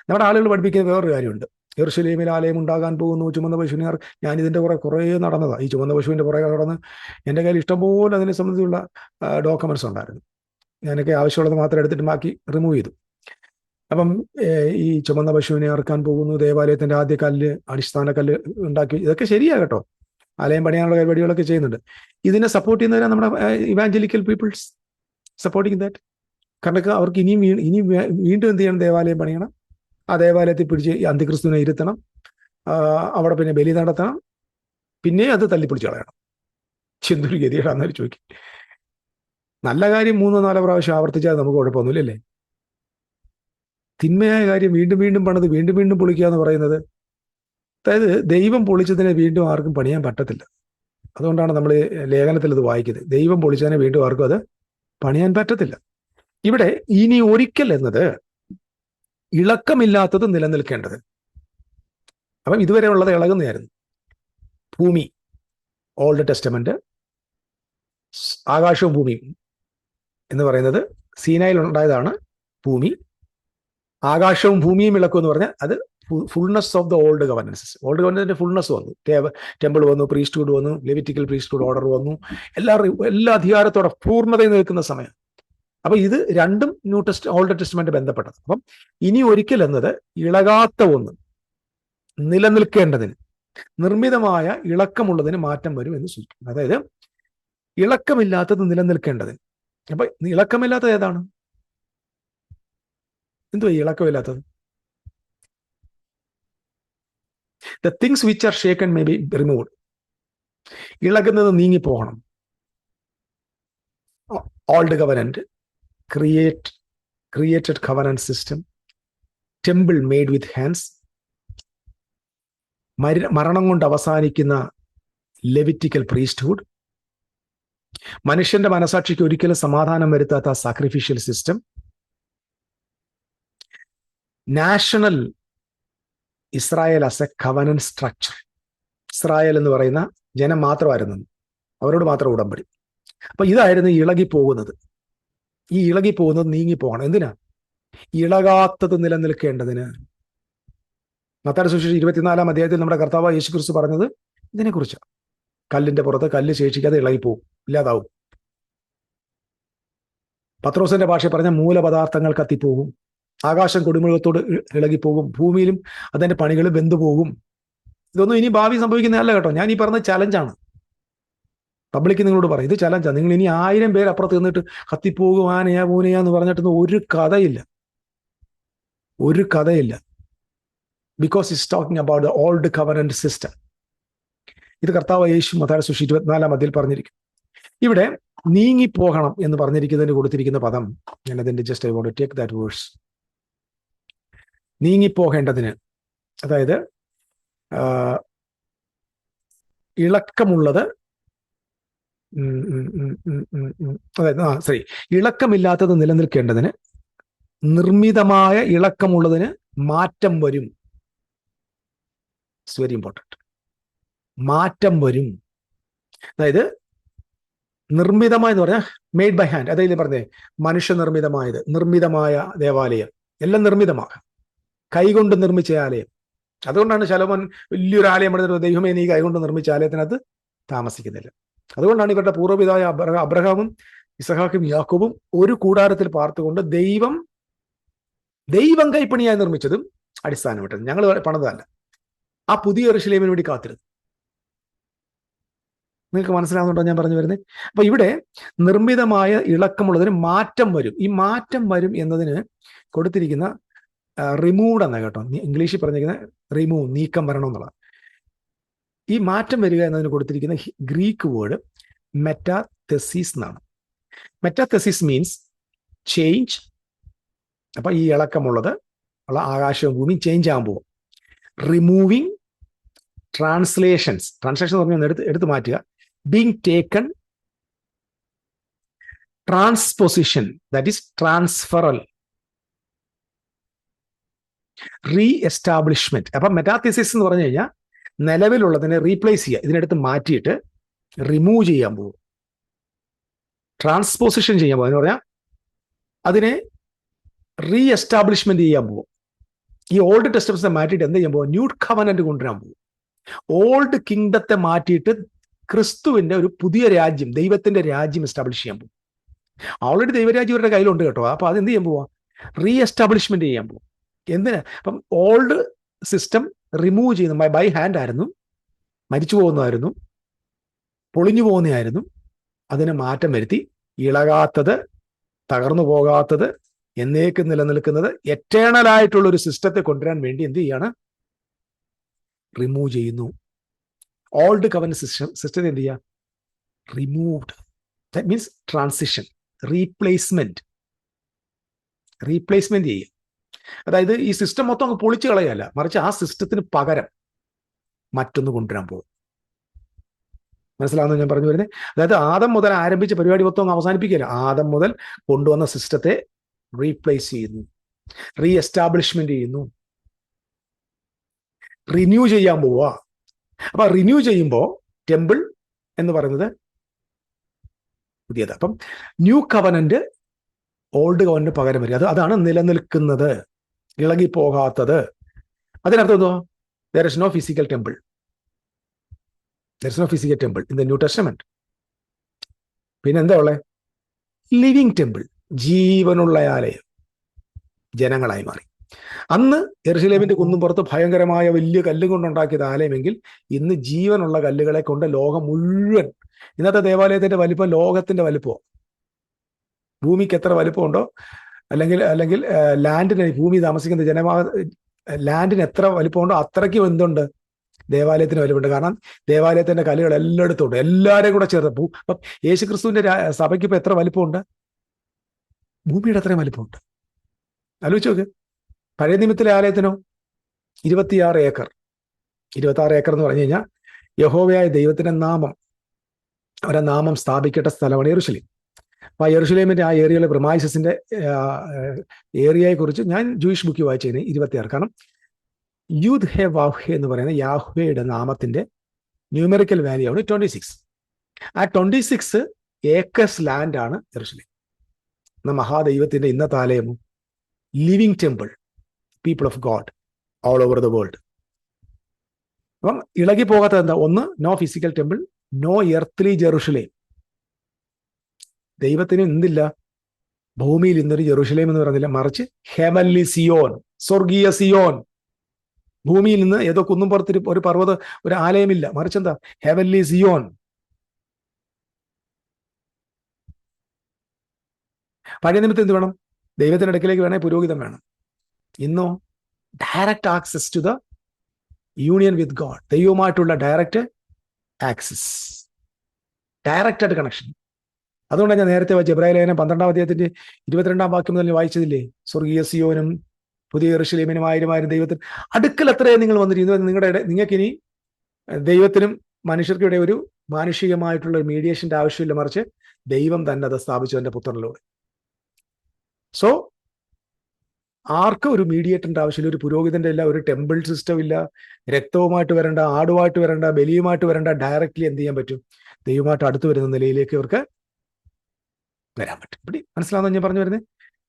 നമ്മുടെ ആളുകൾ പഠിപ്പിക്കുന്ന വേറൊരു കാര്യമുണ്ട്. യെരൂശലേമിൽ ആലയം ഉണ്ടാകാൻ പോകുന്നു, ചുമന്ന പശുവിനെ. ഞാൻ ഇതിന്റെ കുറേ നടന്നതാണ്. ഈ ചുമന്ന പശുവിന്റെ പുറകെ നടന്ന് എൻ്റെ കയ്യിൽ ഇഷ്ടംപോലെ അതിനെ സംബന്ധിച്ചുള്ള ഡോക്യുമെന്റ്സ് ഉണ്ടായിരുന്നു. ഞാനൊക്കെ ആവശ്യമുള്ളത് മാത്രം എടുത്തിട്ട് ബാക്കി റിമൂവ് ചെയ്തു. അപ്പം ഈ ചുമന്ന പശുവിനെ ഇറക്കാൻ പോകുന്നു, ദേവാലയത്തിന്റെ ആദ്യ കല്ല്, അടിസ്ഥാന കല്ല് ഉണ്ടാക്കി, ഇതൊക്കെ ശരിയാ കേട്ടോ. ആലയം പണിയാനുള്ള പരിപാടികളൊക്കെ ചെയ്യുന്നുണ്ട്. ഇതിനെ സപ്പോർട്ട് ചെയ്യുന്നവരാണ് നമ്മുടെ ഇവാഞ്ചലിക്കൽ പീപ്പിൾസ് സപ്പോർട്ടിങ് ദാറ്റ്. കാരണം അവർക്ക് ഇനിയും വീണ്ടും എന്ത് ചെയ്യണം? ദേവാലയം പണിയണം. ആ ദേവാലയത്തിൽ പിടിച്ച് അന്തിക്രിസ്തുവിനെ ഇരുത്തണം, അവിടെ പിന്നെ ബലി നടത്തണം, പിന്നെ അത് തല്ലിപ്പിടിച്ച് കളയണം. എന്തൊരു ഗതികേടാന്നൊരു ചോദിക്കും. നല്ല കാര്യം 3-4 പ്രാവശ്യം ആവർത്തിച്ചാൽ നമുക്ക് കുഴപ്പമൊന്നുമില്ലല്ലേ? തിന്മയായ കാര്യം വീണ്ടും വീണ്ടും പണിത് വീണ്ടും വീണ്ടും പൊളിക്കുക എന്ന് പറയുന്നത്, അതായത് ദൈവം പൊളിച്ചതിനെ വീണ്ടും ആർക്കും പണിയാൻ പറ്റത്തില്ല. അതുകൊണ്ടാണ് നമ്മൾ ലേഖനത്തിൽ ഇത് വായിക്കുന്നത്. ദൈവം പൊളിച്ചതിനെ വീണ്ടും ആർക്കും അത് പണിയാൻ പറ്റത്തില്ല. ഇവിടെ ഇനി ഒരിക്കൽ എന്നത് ഇളക്കമില്ലാത്തത് നിലനിൽക്കേണ്ടത്. അപ്പം ഇതുവരെ ഉള്ളത് ഇളകുന്നതായിരുന്നു. ഭൂമി ഓൾഡ് ടെസ്റ്റമെന്റ്, ആകാശവും ഭൂമിയും എന്ന് പറയുന്നത് സീനായിൽ ഉണ്ടായതാണ് ഭൂമി. ആകാശവും ഭൂമിയും ഇളക്കും എന്ന് പറഞ്ഞാൽ അത് fullness of the old governances. Old ഗവർണൻസിന്റെ ഫുൾനെസ് വന്നു. ടെമ്പിൾ വന്നു, പ്രീസ്റ്റ്ഹുഡ് വന്നു, ലെവിറ്റിക്കൽ പ്രീസ്റ്റ്ഹുഡ് ഓർഡർ വന്നു. എല്ലാ അധികാരത്തോടെ പൂർണ്ണതയിൽ നിൽക്കുന്ന സമയം. അപ്പൊ ഇത് രണ്ടും ഓൾഡ് ടെസ്റ്റ്മെന്റ് ബന്ധപ്പെട്ടത്. അപ്പം ഇനി ഒരിക്കൽ എന്നത് ഇളകാത്ത ഒന്ന്, നിലനിൽക്കേണ്ടതിന്, നിർമ്മിതമായ ഇളക്കമുള്ളതിന് മാറ്റം വരും എന്ന് സൂചിപ്പിക്കുന്നു. അതായത് ഇളക്കമില്ലാത്തത് നിലനിൽക്കേണ്ടതിന്. അപ്പൊ ഇളക്കമില്ലാത്തത് ഏതാണ്? എന്തുവാ ഇളക്കമില്ലാത്തത്? The things which are shaken may be removed. ഇളകുന്നത് നീങ്ങിപ്പോകണം. Old covenant, created covenant system, temple made with hands, മരണം കൊണ്ട് അവസാനിക്കുന്ന ലെവിറ്റിക്കൽ പ്രീസ്റ്റ്ഹുഡ്, മനുഷ്യന്റെ മനസാക്ഷിക്ക് ഒരിക്കലും സമാധാനം വരുത്താത്ത sacrificial system, national Israel as a covenant structure. Israel എന്ന് പറയുന്ന ജനം മാത്രമായിരുന്നു, അവരോട് മാത്രം ഉടമ്പടി. അപ്പൊ ഇതായിരുന്നു ഇളകിപ്പോകുന്നത്. ഈ ഇളകിപ്പോകുന്നത് നീങ്ങിപ്പോകണം. എന്തിനാ? ഇളകാത്തത് നിലനിൽക്കേണ്ടതിന്. മത്തായിയുടെ സുവിശേഷം 24-ാം അധ്യായത്തിൽ നമ്മുടെ കർത്താവ് യേശുക്രിസ്തു പറഞ്ഞത് ഇതിനെക്കുറിച്ചാണ്. കല്ലിന്റെ പുറത്ത് കല്ല് ശേഷിക്കാതെ ഇളകിപ്പോവും, ഇല്ലാതാവും. പത്രോസിന്റെ ഭാഷ പറഞ്ഞ മൂലപദാർത്ഥങ്ങൾ കത്തിപ്പോകും, ആകാശം കൊടുമുഴത്തോട് ഇളകിപ്പോകും, ഭൂമിയിലും അതിന്റെ പണികൾ വെന്തുപോകും. ഇതൊന്നും ഇനി ഭാവി സംഭവിക്കുന്നതല്ല കേട്ടോ. ഞാൻ ഈ പറഞ്ഞ ചലഞ്ചാണ്. പബ്ലിക്ക് നിങ്ങളോട് പറയും, ഇത് ചലഞ്ചാണ്. നിങ്ങൾ ഇനി 1000 പേര് അപ്പുറത്ത് നിന്നിട്ട് കത്തിപ്പോകും ആനയാ പൂനയാ എന്ന് പറഞ്ഞിട്ടൊന്നും ഒരു കഥയില്ല, ഒരു കഥയില്ല. Because it's talking about the old covenant system. ഇത് കർത്താവ് യേശു മത്തായിയുടെ സുവിശേഷം 24-ാം അധ്യായത്തിൽ പറഞ്ഞിരിക്കും. ഇവിടെ നീങ്ങിപ്പോകണം എന്ന് പറഞ്ഞിരിക്കുന്നതിന് കൊടുത്തിരിക്കുന്ന പദം, ഞാൻ അതിന്റെ just I want to take that verse. നീങ്ങിപ്പോകേണ്ടതിന്, അതായത് ഇളക്കമുള്ളത്, അതായത് ഇളക്കമില്ലാത്തത് നിലനിൽക്കേണ്ടതിന്, നിർമ്മിതമായ ഇളക്കമുള്ളതിന് മാറ്റം വരും. It's very important. മാറ്റം വരും. അതായത് നിർമ്മിതമായെന്ന് പറഞ്ഞാൽ മെയ്ഡ് ബൈ ഹാൻഡ്, അതായത് പറഞ്ഞേ മനുഷ്യനിർമ്മിതമായത്, നിർമ്മിതമായ ദേവാലയം എല്ലാം നിർമ്മിതമാകാം, കൈകൊണ്ട് നിർമ്മിച്ച ആലയം. അതുകൊണ്ടാണ് ശലോമോൻ വലിയൊരു ആലയം പണിതിട്ട് ദൈവമേ നീ കൈകൊണ്ട് നിർമ്മിച്ച ആലയത്തിനകത്ത് താമസിക്കുന്നില്ല. അതുകൊണ്ടാണ് ഇവരുടെ പൂർവ്വപിതായ അബ്രഹാമും ഇസഹാക്കും യാക്കോബും ഒരു കൂടാരത്തിൽ പാർത്തുകൊണ്ട് ദൈവം കൈപ്പണിയായി നിർമ്മിച്ചതും അടിസ്ഥാനമിട്ടത്. ഞങ്ങൾ പണിതല്ല. ആ പുതിയ യെരൂശലേമിന് വേണ്ടി കാത്തിരുന്നു. നിങ്ങൾക്ക് മനസ്സിലാവുന്നുണ്ടോ ഞാൻ പറഞ്ഞു വരുന്നത്? അപ്പൊ ഇവിടെ നിർമ്മിതമായ ഇളക്കമുള്ളതിന് മാറ്റം വരും. ഈ മാറ്റം വരും എന്നതിന് കൊടുത്തിരിക്കുന്ന റിമൂവ്ഡ് എന്ന, കേട്ടോ, ഇംഗ്ലീഷിൽ പറഞ്ഞിരിക്കുന്ന റിമൂവ്, നീക്കം വരണം എന്നുള്ളത്. ഈ മാറ്റം വരിക എന്നതിന് കൊടുത്തിരിക്കുന്ന ഗ്രീക്ക് വേർഡ് മെറ്റാതെസിസ് എന്നാണ്. മെറ്റാതെസിസ് മീൻസ് ചേഞ്ച്. അപ്പൊ ഈ ഇളക്കമുള്ളത് ഉള്ള ആകാശവും ഭൂമിയും ചേഞ്ച് ആകാൻ പോകും. റിമൂവിങ്, ട്രാൻസ്ലേഷൻസ് എന്ന് പറഞ്ഞാൽ എടുത്തു മാറ്റുക. Being taken, transposition, that is transferal, re establishment. അപ്പൊ മെറ്റാതെസിസ് എന്ന് പറഞ്ഞു കഴിഞ്ഞാൽ നിലവിലുള്ളതിനെ റീപ്ലേസ് ചെയ്യുക, ഇതിനടുത്ത് മാറ്റിയിട്ട് റിമൂവ് ചെയ്യാൻ പോകും. ട്രാൻസ്പോസിഷൻ ചെയ്യാൻ പോകും എന്ന് പറഞ്ഞാൽ അതിനെ റീ എസ്റ്റാബ്ലിഷ്മെന്റ് ചെയ്യാൻ പോകും. ഈ ഓൾഡ് ടെസ്റ്റമെന്റ്സിനെ മാറ്റിയിട്ട് എന്ത് ചെയ്യാൻ പോകും? ന്യൂ കവനന്റ് കൊണ്ടുവരാൻ പോകും. ഓൾഡ് കിങ്ഡത്തെ മാറ്റിയിട്ട് ക്രിസ്തുവിന്റെ ഒരു പുതിയ രാജ്യം, ദൈവത്തിന്റെ രാജ്യം എസ്റ്റാബ്ലിഷ് ചെയ്യാൻ പോകും. ഓൾറെഡി ദൈവരാജ്യം ഇവരുടെ കയ്യിലുണ്ട് കേട്ടോ. അപ്പൊ അത് എന്ത് ചെയ്യാൻ പോവാ? റീ എസ്റ്റാബ്ലിഷ്മെന്റ് ചെയ്യാൻ പോകും. എന്തിനാ? അപ്പം ഓൾഡ് സിസ്റ്റം റിമൂവ് ചെയ്യുന്ന ബൈ ഹാൻഡ് ആയിരുന്നു, മരിച്ചു പോകുന്നതായിരുന്നു, പൊളിഞ്ഞു പോകുന്നതായിരുന്നു. അതിന് മാറ്റം വരുത്തി ഇളകാത്തത്, തകർന്നു പോകാത്തത്, എന്നേക്കും നിലനിൽക്കുന്നത് എറ്റേണൽ ആയിട്ടുള്ള ഒരു സിസ്റ്റത്തെ കൊണ്ടുവരാൻ വേണ്ടി എന്ത് ചെയ്യാണ്? റിമൂവ് ചെയ്യുന്നു. ഓൾഡ് കവനന്റ് സിസ്റ്റത്തെ എന്ത് ചെയ്യുക? Removed. That means transition, replacement ചെയ്യുക. അതായത് ഈ സിസ്റ്റം മൊത്തം അങ്ങ് പൊളിച്ചു കളയല്ല, മറിച്ച് ആ സിസ്റ്റത്തിന് പകരം മറ്റൊന്ന് കൊണ്ടുവരാൻ പോകും. മനസ്സിലാവുന്ന ഞാൻ പറഞ്ഞു വരുന്നത്? അതായത് ആദം മുതൽ ആരംഭിച്ച പരിപാടി മൊത്തം അങ്ങ് അവസാനിപ്പിക്കില്ല. ആദം മുതൽ കൊണ്ടുവന്ന സിസ്റ്റത്തെ റീപ്ലേസ് ചെയ്യുന്നു, റീ എസ്റ്റാബ്ലിഷ്മെന്റ് ചെയ്യുന്നു, റിന്യൂ ചെയ്യാൻ പോവുക. അപ്പൊ റിന്യൂ ചെയ്യുമ്പോൾ ടെമ്പിൾ എന്ന് പറയുന്നത് പുതിയത്. അപ്പം ന്യൂ കവനന്റ് ഓൾഡ് കവനന്റ് പകരം വരിക. അതാണ് നിലനിൽക്കുന്നത്, ഇളകിപ്പോകാത്തത്. അതിനർത്ഥം എന്തോ? there is no physical temple in the New Testament. പിന്നെ എന്താ ഉള്ളത്? ലിവിങ് ടെമ്പിൾ, ജീവനുള്ള ആലയം ജനങ്ങളായി മാറി. അന്ന് യെരൂശലേമിന്റെ കുന്നും പുറത്ത് ഭയങ്കരമായ വലിയ കല്ലും കൊണ്ടുണ്ടാക്കിയത് ആലയമെങ്കിൽ ഇന്ന് ജീവനുള്ള കല്ലുകളെ കൊണ്ട് ലോകം മുഴുവൻ, ഇന്നത്തെ ദേവാലയത്തിന്റെ വലിപ്പം ലോകത്തിന്റെ വലിപ്പമോ, ഭൂമിക്ക് എത്ര വലിപ്പമുണ്ടോ, അല്ലെങ്കിൽ ലാൻഡിന്, ഭൂമി താമസിക്കുന്ന ലാൻഡിന് എത്ര വലിപ്പമുണ്ടോ അത്രയ്ക്കും എന്തുണ്ട്? ദേവാലയത്തിന് വലിപ്പമുണ്ട്. കാരണം ദേവാലയത്തിന്റെ കല്ലുകൾ എല്ലായിടത്തും ഉണ്ട്, എല്ലാവരെയും കൂടെ ചേർത്ത്. അപ്പം യേശുക്രിസ്തുവിന്റെ സഭയ്ക്ക് ഇപ്പൊ എത്ര വലിപ്പമുണ്ട്? ഭൂമിയുടെ അത്രയും വലിപ്പമുണ്ട്. ആലോചിച്ച് നോക്ക്. പഴയ നിയമത്തിലെ ആലയത്തിനോ 26 ഏക്കർ. 26 ഏക്കർ എന്ന് പറഞ്ഞു കഴിഞ്ഞാൽ യഹോവയായ ദൈവത്തിന്റെ നാമം സ്ഥാപിക്കേണ്ട സ്ഥലമാണ് യെരൂശലേം. അപ്പൊ ആ യെരൂശലേമിന്റെ ആ ഏരിയയിലെ പ്രമായിസസിന്റെ ഏരിയയെ കുറിച്ച് ഞാൻ ജൂയിഷ് ബുക്ക് വായിച്ചതിന് 26. കാരണം യൂദ് ഹെ വാഹ്ഹെ എന്ന് പറയുന്ന യാഹ്വയുടെ നാമത്തിന്റെ ന്യൂമെറിക്കൽ വാല്യൂ ആണ് 26. ആ 26 ഏക്കേഴ്സ് ലാൻഡ് ആണ് യെരൂശലേം. എന്ന മഹാദൈവത്തിന്റെ ഇന്നത്തെ ആലയമോ living temple, people of God all over the world. അപ്പം ഇളകി പോകാത്തത് എന്താ? ഒന്ന്, no physical temple, no earthly Jerusalem. ദൈവത്തിന് എന്തില്ല? ഭൂമിയിൽ ഇന്നൊരു ജെറുഷലേം എന്ന് പറഞ്ഞില്ല, മറിച്ച് ഹെവൻലി സിയോൻ, സ്വർഗീയ സിയോൻ. ഭൂമിയിൽ നിന്ന് ഏതോ കുന്നും പുറത്ത് ഒരു പർവ്വത ഒരു ആലയമില്ല, മറിച്ച് എന്താ? ഹെവൻലി സിയോൻ. പഴയ നിമിത്തം എന്ത് വേണം? ദൈവത്തിന്റെ അടുക്കിലേക്ക് വേണേ പുരോഹിതം വേണം. ഇന്നോ direct access to the union with God. ദൈവവുമായിട്ടുള്ള ഡയറക്റ്റ് ആക്സസ്, ഡയറക്റ്റ് ആയിട്ട് കണക്ഷൻ. അതുകൊണ്ടാണ് ഞാൻ നേരത്തെ വായിച്ച എബ്രായ ലേഖനം 12-ാം അധ്യായത്തിന്റെ 22-ാം വാക്യം മുതൽ വായിച്ചതില്ലേ? സ്വർഗീയ സിയോനും പുതിയ യെരൂശലേമിനും ആയിരം ദൈവത്തിന് അടുക്കൽ എത്രയും നിങ്ങൾ വന്നിരിക്കുന്നു. നിങ്ങൾക്കിനി ദൈവത്തിനും മനുഷ്യർക്കും ഇടയിൽ ഒരു മാനുഷികമായിട്ടുള്ള ഒരു മീഡിയേഷന്റെ ആവശ്യമില്ല, മറിച്ച് ദൈവം തന്നെ അത് സ്ഥാപിച്ചു എന്റെ പുത്രനിലൂടെ. സോ ആർക്കും ഒരു മീഡിയേറ്ററിന്റെ ആവശ്യമില്ല, ഒരു പുരോഹിതന്റെ ഇല്ല, ഒരു ടെമ്പിൾ സിസ്റ്റം ഇല്ല, രക്തവുമായിട്ട് വരണ്ട, ആടുമായിട്ട് വരണ്ട, ബലിയുമായിട്ട് വരണ്ട. ഡയറക്റ്റ്ലി എന്ത് ചെയ്യാൻ പറ്റും? ദൈവമായിട്ട് അടുത്ത് വരുന്ന നിലയിലേക്ക് ഇവർക്ക് വരാൻ പറ്റും. ഇവിടെ മനസ്സിലാവുന്ന ഞാൻ പറഞ്ഞു വരുന്നത്?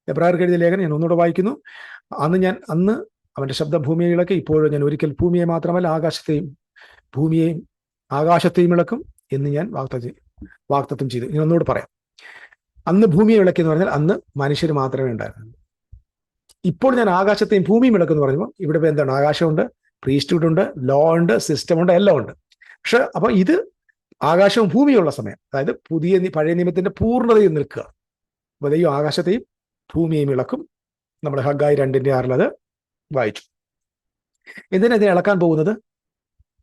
എബ്രായർക്ക് എഴുതിയ ലേഖനം ഞാൻ ഒന്നുകൂടെ വായിക്കുന്നു. അന്ന് അവന്റെ ശബ്ദ ഭൂമിയെ ഇളക്കി, ഇപ്പോഴും ഞാൻ ഒരിക്കൽ ഭൂമിയെ മാത്രമല്ല ആകാശത്തെയും ഇളക്കും എന്ന് ഞാൻ വാഗ്ദത്തം ചെയ്തു. ഇനി ഒന്നുകൂടെ പറയാം. അന്ന് ഭൂമിയെ ഇളക്കി എന്ന് പറഞ്ഞാൽ അന്ന് മനുഷ്യർ മാത്രമേ ഉണ്ടായിരുന്നുള്ളൂ. ഇപ്പോൾ ഞാൻ ആകാശത്തെയും ഭൂമിയും ഇളക്കെന്ന് പറയുമ്പോൾ ഇവിടെ ഇപ്പൊ എന്താണ്? ആകാശമുണ്ട്, പ്രീസ്റ്റ്ഹുഡ് ഉണ്ട്, ലോ ഉണ്ട്, സിസ്റ്റം ഉണ്ട്, എല്ലാം ഉണ്ട്. പക്ഷെ അപ്പൊ ഇത് ആകാശവും ഭൂമിയുള്ള സമയം, അതായത് പഴയ നിയമത്തിന്റെ പൂർണ്ണതയിൽ നിൽക്കുക. അപ്പൊ ദൈവം ആകാശത്തെയും ഭൂമിയെയും ഇളക്കും. നമ്മൾ ഹഗ്ഗായി 2:6 അത് വായിച്ചു. എന്തിനാ ഇതിനെ ഇളക്കാൻ പോകുന്നത്?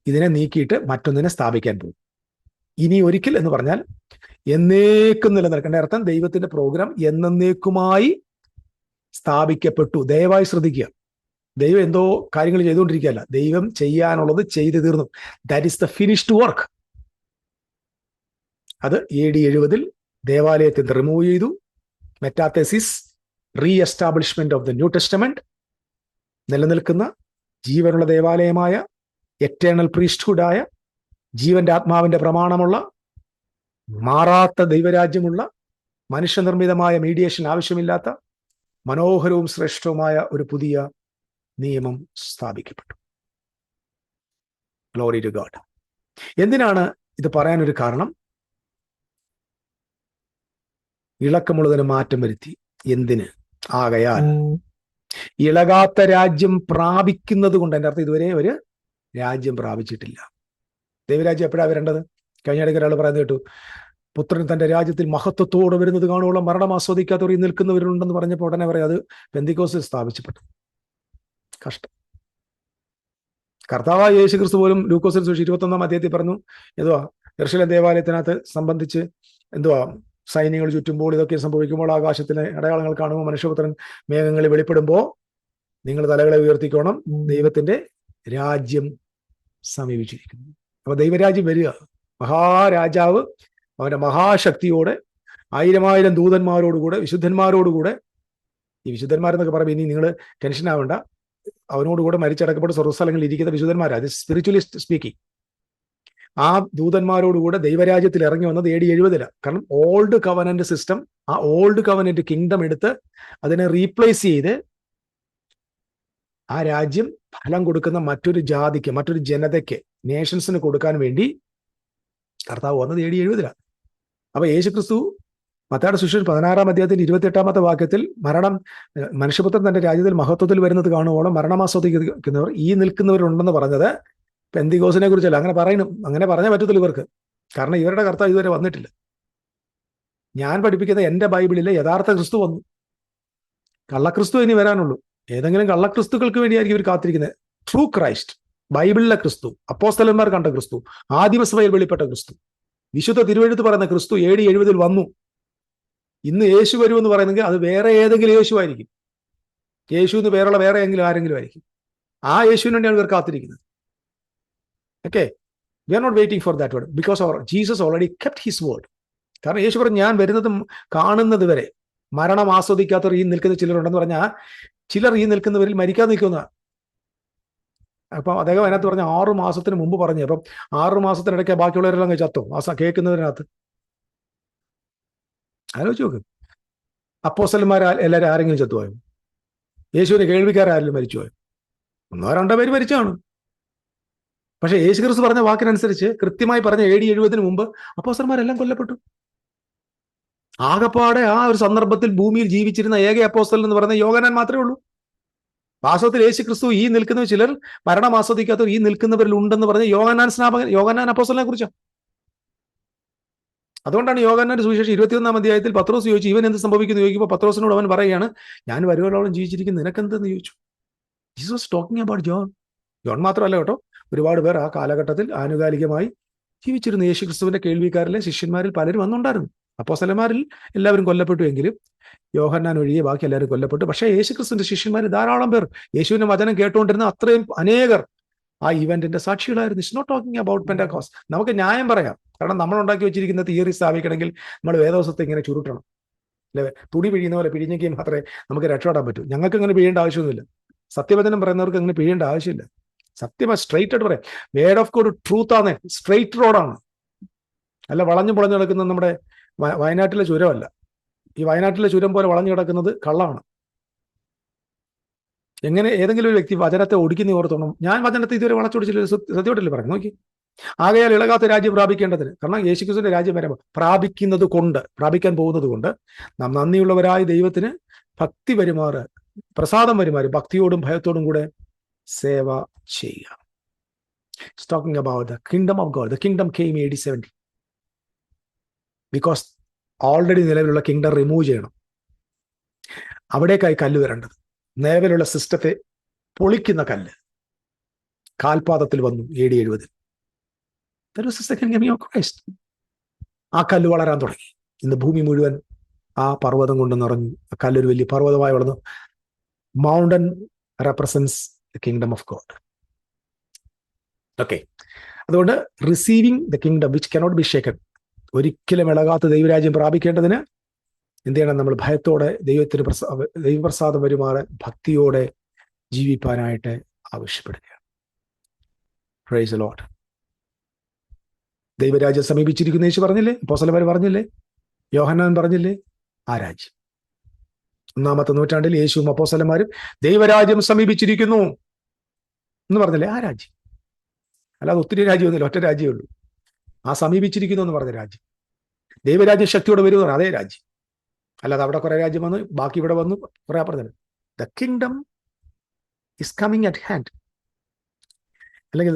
ഇതിനെ നീക്കിയിട്ട് മറ്റൊന്നിനെ സ്ഥാപിക്കാൻ പോകും. ഇനി ഒരിക്കൽ എന്ന് പറഞ്ഞാൽ എന്നേക്കും നിലനിൽക്കേണ്ട അർത്ഥം, ദൈവത്തിന്റെ പ്രോഗ്രാം എന്നേക്കുമായി സ്ഥാപിക്കപ്പെട്ടു. ദയവായി ശ്രദ്ധിക്കുക, ദൈവം എന്തോ കാര്യങ്ങൾ ചെയ്തുകൊണ്ടിരിക്കുകയല്ല, ദൈവം ചെയ്യാനുള്ളത് ചെയ്തു തീർന്നു. That is the finished work. അത് AD 70 ദേവാലയത്തിൽ റിമൂവ് ചെയ്തു. Metathesis, re establishment of the New Testament. നിലനിൽക്കുന്ന ജീവനുള്ള ദേവാലയമായ, എറ്റേണൽ പ്രീസ്റ്റ്ഹുഡായ, ജീവന്റെ ആത്മാവിന്റെ പ്രമാണമുള്ള, മാറാത്ത ദൈവരാജ്യമുള്ള, മനുഷ്യനിർമ്മിതമായ മീഡിയേഷൻ ആവശ്യമില്ലാത്ത മനോഹരവും ശ്രേഷ്ഠവുമായ ഒരു പുതിയ നിയമം സ്ഥാപിക്കപ്പെട്ടു. Glory to God. എന്തിനാണ് ഇത് പറയാനൊരു കാരണം? ഇളക്കമുള്ളതിന് മാറ്റം വരുത്തി. എന്തിന്? ആകയാൽ ഇളകാത്ത രാജ്യം പ്രാപിക്കുന്നത് കൊണ്ട്. എൻ്റെ അർത്ഥം ഇതുവരെ ഒരു രാജ്യം പ്രാപിച്ചിട്ടില്ല. ദൈവരാജ്യം എപ്പോഴാണ് വരേണ്ടത്? കഴിഞ്ഞ ഇടയ്ക്ക് ഒരാൾ പറയുന്നത് കേട്ടു, പുത്രൻ തന്റെ രാജ്യത്തിൽ മഹത്വത്തോടെ വരുന്നത് കാണുവോളം മരണം ആസ്വദിക്കാത്തവർ നിൽക്കുന്നവരുണ്ടെന്ന് പറഞ്ഞപ്പോൾ ഉടനെ പറയാം അത് പെന്തിക്കോസ്തിൽ സ്ഥാപിച്ചപ്പെട്ടു. കഷ്ടം. കർത്താവായ യേശു ക്രിസ്തു പോലും ലൂക്കോസിൽ 21-ാം അധ്യായത്തിൽ പറഞ്ഞു, എന്തുവാ യെരൂശലേം ദേവാലയത്തിനകത്ത് സംബന്ധിച്ച് എന്തുവാ സൈന്യങ്ങൾ ചുറ്റുമ്പോൾ ഇതൊക്കെ സംഭവിക്കുമ്പോൾ ആകാശത്തിലെ അടയാളങ്ങൾ കാണുമ്പോൾ മനുഷ്യപുത്രൻ മേഘങ്ങളിൽ വെളിപ്പെടുമ്പോൾ നിങ്ങൾ തലകളെ ഉയർത്തിക്കോണം, ദൈവത്തിന്റെ രാജ്യം സമീപിച്ചിരിക്കുന്നു. അപ്പൊ ദൈവരാജ്യം വരിക. മഹാരാജാവ് അവന്റെ മഹാശക്തിയോടെ 1000 ദൂതന്മാരോടുകൂടെ, വിശുദ്ധന്മാരോടുകൂടെ. ഈ വിശുദ്ധന്മാരെന്നൊക്കെ പറയുമ്പോൾ ഇനി നിങ്ങൾ ടെൻഷൻ ആവേണ്ട, അവനോടുകൂടെ മരിച്ചടക്കപ്പെട്ട സ്വർഗ്ഗസ്ഥലങ്ങളിൽ ഇരിക്കുന്ന വിശുദ്ധന്മാരാ, അത് സ്പിരിച്വലിസ്റ്റ് സ്പീക്കിംഗ്. ആ ദൂതന്മാരോടുകൂടെ ദൈവരാജ്യത്തിൽ ഇറങ്ങി വന്നത് AD 70. കാരണം ഓൾഡ് കവനന്റ് സിസ്റ്റം, ആ ഓൾഡ് കവനന്റ് കിങ്ഡം എടുത്ത് അതിനെ റീപ്ലേസ് ചെയ്ത് ആ രാജ്യം ഫലം കൊടുക്കുന്ന മറ്റൊരു ജാതിക്ക്, മറ്റൊരു ജനതയ്ക്ക്, നേഷൻസിന് കൊടുക്കാൻ വേണ്ടി കർത്താവ് വന്നത് AD 70. അപ്പൊ യേശുക്രിസ്തു മത്തായിയുടെ സുവിശേഷം 16-ാം അധ്യായത്തിൽ 28-ാമത്തെ വാക്യത്തിൽ മനുഷ്യപുത്രൻ തന്റെ രാജ്യത്തിൽ മഹത്വത്തിൽ വരുന്നത് കാണുവോളം മരണമാസ്വദിക്കുന്നവർ ഈ നിൽക്കുന്നവരുണ്ടെന്ന് പറഞ്ഞത് പെന്തിക്കോസിനെ കുറിച്ചല്ല. അങ്ങനെ പറഞ്ഞാൽ പറ്റത്തില്ല ഇവർക്ക്. കാരണം ഇവരുടെ കർത്താവ് ഇതുവരെ വന്നിട്ടില്ല. ഞാൻ പഠിപ്പിക്കുന്ന എന്റെ ബൈബിളിലെ യഥാർത്ഥ ക്രിസ്തു വന്നു. കള്ളക്രിസ്തു ഇനി വരാനുള്ളൂ. ഏതെങ്കിലും കള്ളക്രിസ്തുക്കൾക്ക് വേണ്ടിയായിരിക്കും ഇവർ കാത്തിരിക്കുന്നത്. ട്രൂ ക്രൈസ്റ്റ്, ബൈബിളിലെ ക്രിസ്തു, അപ്പോസ്തലന്മാർ കണ്ട ക്രിസ്തു, ആദിമസഭയിൽ വെളിപ്പെട്ട ക്രിസ്തു, വിശുദ്ധ തിരുവെഴുത്ത് പറയുന്ന ക്രിസ്തു AD 70 വന്നു. ഇന്ന് യേശു വരുമെന്ന് പറയുന്നെങ്കിൽ അത് വേറെ ഏതെങ്കിലും യേശു ആയിരിക്കും. യേശു എന്ന് പേരുള്ള വേറെ ആരെങ്കിലും ആയിരിക്കും. ആ യേശുവിന് വേണ്ടിയാണ് ഇവർ കാത്തിരിക്കുന്നത്. Okay, we are not waiting for that word because our Jesus already kept his word. കാരണം യേശു പറഞ്ഞു, ഞാൻ വരുന്നതും കാണുന്നത് വരെ മരണം ആസ്വദിക്കാത്തവർ ഈ നിൽക്കുന്ന ചിലരുണ്ടെന്ന് പറഞ്ഞാൽ ചിലർ ഈ നിൽക്കുന്നവരിൽ മരിക്കാതെ നിൽക്കുന്ന. അപ്പം അദ്ദേഹം അതിനകത്ത് പറഞ്ഞ 6 മാസത്തിന് മുമ്പ് പറഞ്ഞു. അപ്പം 6 മാസത്തിനിടയ്ക്ക് ബാക്കിയുള്ളവരെല്ലാം ചത്തോ കേൾക്കുന്നതിനകത്ത്? ആലോചിച്ച് നോക്ക്. അപ്പോസ്തലന്മാർ എല്ലാവരും ആരെങ്കിലും ചത്തുപോയോ? യേശുവിന് കേൾവിക്കാരെങ്കിലും മരിച്ചുപോയോ? 1-2 പേര് മരിച്ചാണ്. പക്ഷെ യേശു ക്രിസ്തു പറഞ്ഞ വാക്കിനനുസരിച്ച് കൃത്യമായി പറഞ്ഞ AD 70 മുമ്പ് അപ്പോസ്തലന്മാരെല്ലാം കൊല്ലപ്പെട്ടു. ആകപ്പാടെ ആ ഒരു സന്ദർഭത്തിൽ ഭൂമിയിൽ ജീവിച്ചിരുന്ന ഏക അപ്പോസ്തലൻ എന്ന് പറയുന്ന യോഹന്നാൻ മാത്രമേ ഉള്ളൂ. വാസ്തവത്തിൽ യേശു ക്രിസ്തു ഈ നിൽക്കുന്ന ചിലർ മരണം ആസ്വദിക്കാത്തവർ ഈ നിൽക്കുന്നവരിൽ ഉണ്ടെന്ന് പറഞ്ഞ യോഹന്നാൻ അപ്പോസ്തലനെ കുറിച്ചാണ്. അതുകൊണ്ടാണ് യോഹന്നാന്റെ സുവിശേഷം 21-ാം അധ്യായത്തിൽ പത്രോസ് ചോദിച്ചു, ഇവൻ എന്ത് സംഭവിക്കുന്നു ചോദിക്കുമ്പോൾ പത്രോസിനോട് അവൻ പറയുകയാണ്, ഞാൻ വരുവോളം ജീവിച്ചിരിക്കുന്നു, നിനക്കെന്തെന്ന് ചോദിച്ചു. Jesus was talking about John. John മാത്രമല്ല കേട്ടോ, ഒരുപാട് പേർ ആ കാലഘട്ടത്തിൽ ആനുകാലികമായി ജീവിച്ചിരുന്നു. യേശു ക്രിസ്തുവിന്റെ കേൾവിക്കാരിലെ ശിഷ്യന്മാരിൽ പലരും അന്നുണ്ടായിരുന്നു. അപ്പോസ്തലന്മാരിൽ എല്ലാവരും കൊല്ലപ്പെട്ടു എങ്കിലും യോഹന്നാൻ ഒഴികെ ബാക്കി എല്ലാവരും കൊല്ലപ്പെട്ടു. പക്ഷേ യേശു ക്രിസ്തുവിന്റെ ശിഷ്യന്മാർ ധാരാളം പേർ, യേശുവിന്റെ വചനം കേട്ടുകൊണ്ടിരുന്ന അത്രയും അനേകർ ആ ഇവന്റിന്റെ സാക്ഷികളായിരുന്നു. It's not talking about Pentecost. നമുക്ക് ന്യായം പറയാം, കാരണം നമ്മൾ ഉണ്ടാക്കി വെച്ചിരിക്കുന്ന തിയറി സ്ഥാപിക്കണമെങ്കിൽ നമ്മൾ വേദോസത്തെ ഇങ്ങനെ ചുരുട്ടണം, അല്ലെ? തുണി പിഴിയുന്ന പോലെ പിഴിഞ്ഞെങ്കിൽ മാത്രമേ നമുക്ക് രക്ഷപ്പെടാൻ പറ്റൂ. ഞങ്ങൾക്ക് അങ്ങനെ പിഴിയേണ്ട ആവശ്യമൊന്നുമില്ല. സത്യവചനം പറയുന്നവർക്ക് അങ്ങനെ പിഴിയേണ്ട ആവശ്യമില്ല. സത്യമായി സ്ട്രൈറ്റ് ആയിട്ട് പറയാം. വേർഡ് ഓഫ് ഗോഡ് ട്രൂത്ത് ആണ്, സ്ട്രൈറ്റ് റോഡാണ്. അല്ല വളഞ്ഞു പൊളഞ്ഞു കിടക്കുന്ന നമ്മുടെ വയനാട്ടിലെ ചുരമല്ല. ഈ വയനാട്ടിലെ ചുരം പോലെ വളഞ്ഞു കിടക്കുന്നത് കള്ളമാണ്. എങ്ങനെ ഏതെങ്കിലും ഒരു വ്യക്തി വചനത്തെ ഒടുക്കി ഓർത്തോണം, ഞാൻ വചനത്തെ ഇതുവരെ വളച്ചൊടിച്ചില്ല, സത്യമായിട്ടല്ലേ പറഞ്ഞു നോക്കി. ആകയാൽ ഇളകാത്ത രാജ്യം പ്രാപിക്കേണ്ടതിന്, കാരണം യേശുക്രിസ്തുവിന്റെ രാജ്യം വരുമ്പോൾ പ്രാപിക്കാൻ പോകുന്നത് കൊണ്ട് നാം നന്ദിയുള്ളവരായ ദൈവത്തിന് ഭക്തി വരുമാറ്, പ്രസാദം വരുമാറ്, ഭക്തിയോടും ഭയത്തോടും കൂടെ സേവ ചെയ്യുക. It's talking about the kingdom of God. The kingdom came AD 70. Because already നിലവിലുള്ള കിങ്ഡം റിമൂവ് ചെയ്യണം. അവിടേക്കായി കല്ല് വരേണ്ടത്. നിലവിലുള്ള സിസ്റ്റത്തെ പൊളിക്കുന്ന കല്ല് കാൽപാദത്തിൽ വന്നു AD 70. That was the second coming of Christ. ആ കല്ല് വളരാൻ തുടങ്ങി. ഇന്ന് ഭൂമി മുഴുവൻ ആ പർവ്വതം കൊണ്ട് നിറഞ്ഞു. ആ കല്ലൊരു വലിയ പർവ്വതമായി വളർന്നു. Mountain represents the kingdom of God. Okay, അതുകൊണ്ട് receiving the kingdom which cannot be shaken, ഒരിക്കലും ഇളകാത്ത ദൈവരാജ്യം പ്രാപിക്കേണ്ടതിന് എന്ത് ചെയ്യണം? നമ്മൾ ഭയത്തോടെ ദൈവപ്രസാദം വരുമാറ് ഭക്തിയോടെ ജീവിപ്പാനായിട്ട് ആവശ്യപ്പെടുകയാണ്. Praise the Lord. ദൈവരാജ്യം സമീപിച്ചിരിക്കുന്ന യേശു പറഞ്ഞില്ലേ? അപ്പോസ്തലന്മാർ പറഞ്ഞില്ലേ? യോഹന്നാൻ പറഞ്ഞില്ലേ? ആ രാജ്യം 1-ാമത്തെ നൂറ്റാണ്ടിൽ യേശുവും അപ്പോസ്തലന്മാരും ദൈവരാജ്യം സമീപിച്ചിരിക്കുന്നു എന്ന് പറഞ്ഞില്ലേ? ആ രാജ്യം. അല്ലാതെ ഒത്തിരി രാജ്യമൊന്നുമില്ല, ഒറ്റ രാജ്യമേ ഉള്ളൂ. ആ സമീപിച്ചിരിക്കുന്നു എന്ന് പറഞ്ഞ രാജ്യം. ദൈവരാജ്യം ശക്തിയോടെ വരുമെന്ന് അതേ രാജ്യം. അല്ലാതെ അവിടെ കുറെ രാജ്യം വന്നു, ബാക്കി ഇവിടെ വന്നു, കുറെ അപ്പുറത്ത്. The kingdom is coming at hand. അല്ലെങ്കിൽ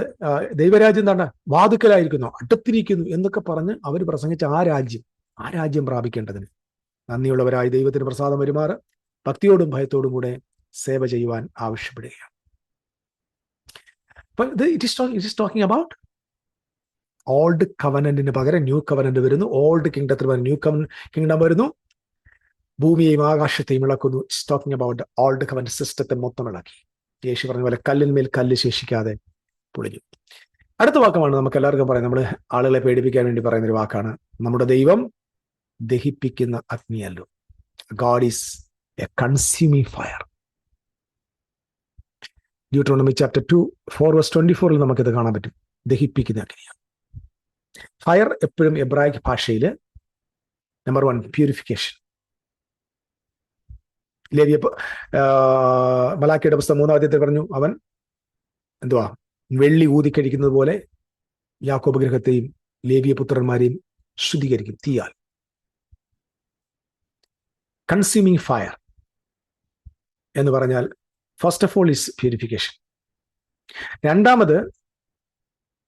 ദൈവരാജ്യം എന്താണ്? വാതുക്കലായിരിക്കുന്നു, അടുത്തിരിക്കുന്നു എന്നൊക്കെ പറഞ്ഞ് അവർ പ്രസംഗിച്ച ആ രാജ്യം പ്രാപിക്കേണ്ടതിന് നന്ദിയുള്ളവരായി ദൈവത്തിന് പ്രസാദം വരുമാറ് ഭക്തിയോടും ഭയത്തോടും കൂടെ സേവ ചെയ്യുവാൻ ആവശ്യപ്പെടുകയാണ്. It is talking about old കവനന്റിന് പകരം ന്യൂ കവനന്റ് വരുന്നു. ഓൾഡ് കിങ്ഡത്തിന് പകരം ന്യൂ കിങ്ഡം വരുന്നു. ഭൂമിയെയും ആകാശത്തെയും ഇളക്കുന്നു. It's talking about old covenant സിസ്റ്റത്തെ മൊത്തം ഇളക്കി. യേശു പറഞ്ഞ പോലെ കല്ലിന്മേൽ കല്ല് ശേഷിക്കാതെ പൊളിഞ്ഞു. അടുത്ത വാക്കമാണ് നമുക്ക് എല്ലാവർക്കും പറയാം, നമ്മൾ ആളുകളെ പേടിപ്പിക്കാൻ വേണ്ടി പറയുന്ന ഒരു വാക്കാണ്, നമ്മുടെ ദൈവം ദഹിപ്പിക്കുന്ന അഗ്നിയല്ലോ. God is a consuming fire. Deuteronomy chapter 2:4-24 നമുക്കിത് കാണാൻ പറ്റും. ദഹിപ്പിക്കുന്ന അഗ്നിയാണ്. ഫയർ എപ്പോഴും എബ്രായിക് ഭാഷയിൽ നമ്പർ 1 പ്യൂരിഫിക്കേഷൻ. മലാക്കിയുടെ പുസ്തകം 3-ാം അധ്യായത്തിൽ പറഞ്ഞു, അവൻ എന്തുവാ വെള്ളി ഊതിക്കഴിക്കുന്നത് പോലെ യാക്കോബ് ഗൃഹത്തെയും ലേവിയ പുത്രന്മാരെയും ശുദ്ധീകരിക്കും തീയാൽ. കൺസ്യൂമിങ് ഫയർ എന്ന് പറഞ്ഞാൽ first of all is purification. രണ്ടാമത്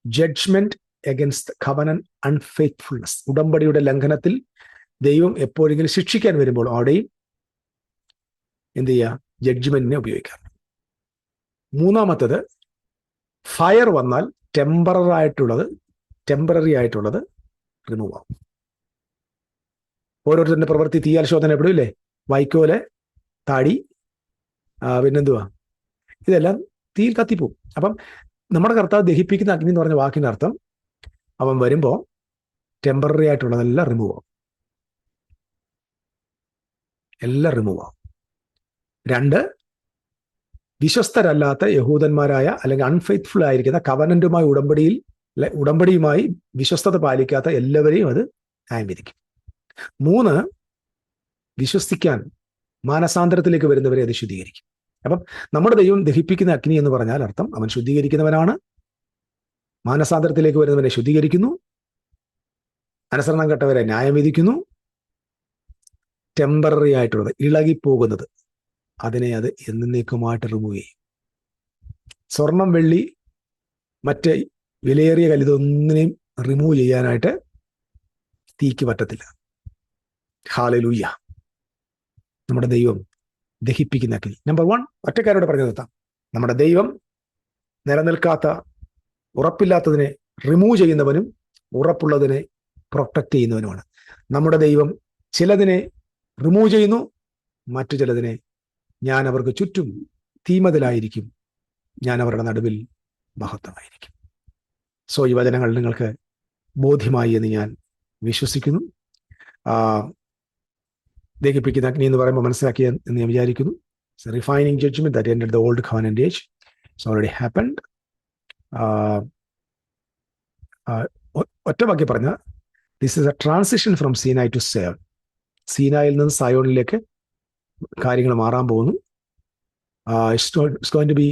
ജഡ്ജ്മെന്റ് അഗൈൻസ്റ്റ് കവനന്റ് അൺഫെയ്ത്ത്ഫുൾനെസ്. ഉടമ്പടിയുടെ ലംഘനത്തിൽ ദൈവം എപ്പോഴെങ്കിലും ശിക്ഷിക്കാൻ വരുമ്പോൾ അവിടെയും എന്ത് ചെയ്യുക? ജഡ്ജ്മെന്റിനെ ഉപയോഗിക്കാം. മൂന്നാമത്തത് ഫയർ വന്നാൽ ടെമ്പററി ആയിട്ടുള്ളത് റിമൂവ് ആവും. ഓരോരുത്തരുടെ പ്രവൃത്തി തീയാൽ ശോധന എപ്പോഴും വൈക്കോല്, താടി, പിന്നെന്തുവാ, ഇതെല്ലാം തീയിൽ കത്തിപ്പോവും. അപ്പം നമ്മുടെ കർത്താവ് ദഹിപ്പിക്കുന്ന അഗ്നി എന്ന് പറഞ്ഞ വാക്കിന്റെ അർത്ഥം, അവൻ വരുമ്പോൾ ടെമ്പററി ആയിട്ടുള്ളതെല്ലാം റിമൂവ് ആവും. എല്ലാം റിമൂവ് ആവും. 2, വിശ്വസ്തരല്ലാത്ത യഹൂദന്മാരായ അല്ലെങ്കിൽ അൺഫെയ്ത്ത്ഫുൾ ആയിരിക്കുന്ന കവനന്റുമായി ഉടമ്പടിയുമായി വിശ്വസ്തത പാലിക്കാത്ത എല്ലാവരെയും അത് ന്യായീകരിക്കും. 3, വിശ്വസിക്കാൻ മാനസാന്തരത്തിലേക്ക് വരുന്നവരെ അത് ശുദ്ധീകരിക്കും. അപ്പം നമ്മുടെ ദൈവം ദഹിപ്പിക്കുന്ന അഗ്നി എന്ന് പറഞ്ഞാൽ അർത്ഥം അവൻ ശുദ്ധീകരിക്കുന്നവനാണ്, മാനസാന്തരത്തിലേക്ക് വരുന്നവനെ ശുദ്ധീകരിക്കുന്നു, അനുസരണം കെട്ടവരെ ന്യായം വിധിക്കുന്നു, ടെമ്പററി ആയിട്ടുള്ളത് ഇളകിപ്പോകുന്നത് അതിനെ അത് എന്നേക്കുമായിട്ട് റിമൂവ് ചെയ്യും. സ്വർണം, വെള്ളി, മറ്റ് വിലയേറിയ കല്ലിതൊന്നിനെയും റിമൂവ് ചെയ്യാനായിട്ട് തീക്ക് പറ്റത്തില്ല. ഹല്ലേലൂയ. നമ്മുടെ ദൈവം ദഹിപ്പിക്കുന്ന അഗ്നി. നമ്പർ 1, ഒറ്റക്കാരോട് പറഞ്ഞു നിർത്താം. നമ്മുടെ ദൈവം നിലനിൽക്കാത്ത, ഉറപ്പില്ലാത്തതിനെ റിമൂവ് ചെയ്യുന്നവനും ഉറപ്പുള്ളതിനെ പ്രൊട്ടക്ട് ചെയ്യുന്നവനുമാണ്. നമ്മുടെ ദൈവം ചിലതിനെ റിമൂവ് ചെയ്യുന്നു, മറ്റു ചിലതിനെ ഞാൻ അവർക്ക് ചുറ്റും തീമതിലായിരിക്കും, ഞാൻ അവരുടെ നടുവിൽ മഹത്വമായിരിക്കും. സോ ഈ വചനങ്ങൾ നിങ്ങൾക്ക് ബോധ്യമായി എന്ന് ഞാൻ വിശ്വസിക്കുന്നു. ദഹിപ്പിക്കുന്ന അഗ്നി എന്ന് പറയുമ്പോൾ മനസ്സിലാക്കിയ എന്ന് ഞാൻ വിചാരിക്കുന്നു. Refining judgement that ended the old covenant age it's already happened. ഒറ്റ വാക്യം പറഞ്ഞ this is a transition from Sinai to Zion. സീനായിൽ നിന്ന് സയോണിലേക്ക് കാര്യങ്ങൾ മാറാൻ പോകുന്നു. It's going to be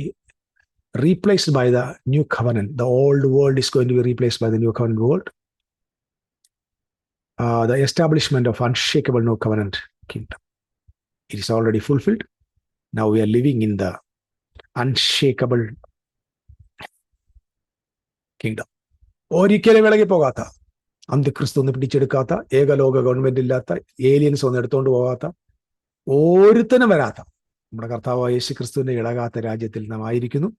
replaced by the new covenant. The old world is going to be replaced by the new covenant world. The establishment of unshakable new covenant kingdom. It is already fulfilled. Now we are living in the unshakable kingdom. ഒരിക്കലും വിളകി പോകാത്ത, അന്തിക്രിസ്തു ഒന്ന് പിടിച്ചെടുക്കാത്ത, ഏകലോക government ഇല്ലാത്ത, aliens ഒന്ന് എടുത്തുകൊണ്ട് പോകാത്ത, ഒരുത്തനും വരാത്ത നമ്മുടെ കർത്താവായ യേശു ക്രിസ്തുവിന്റെ ഇളകാത്ത രാജ്യത്തിൽ നാം ആയിരിക്കുന്നു.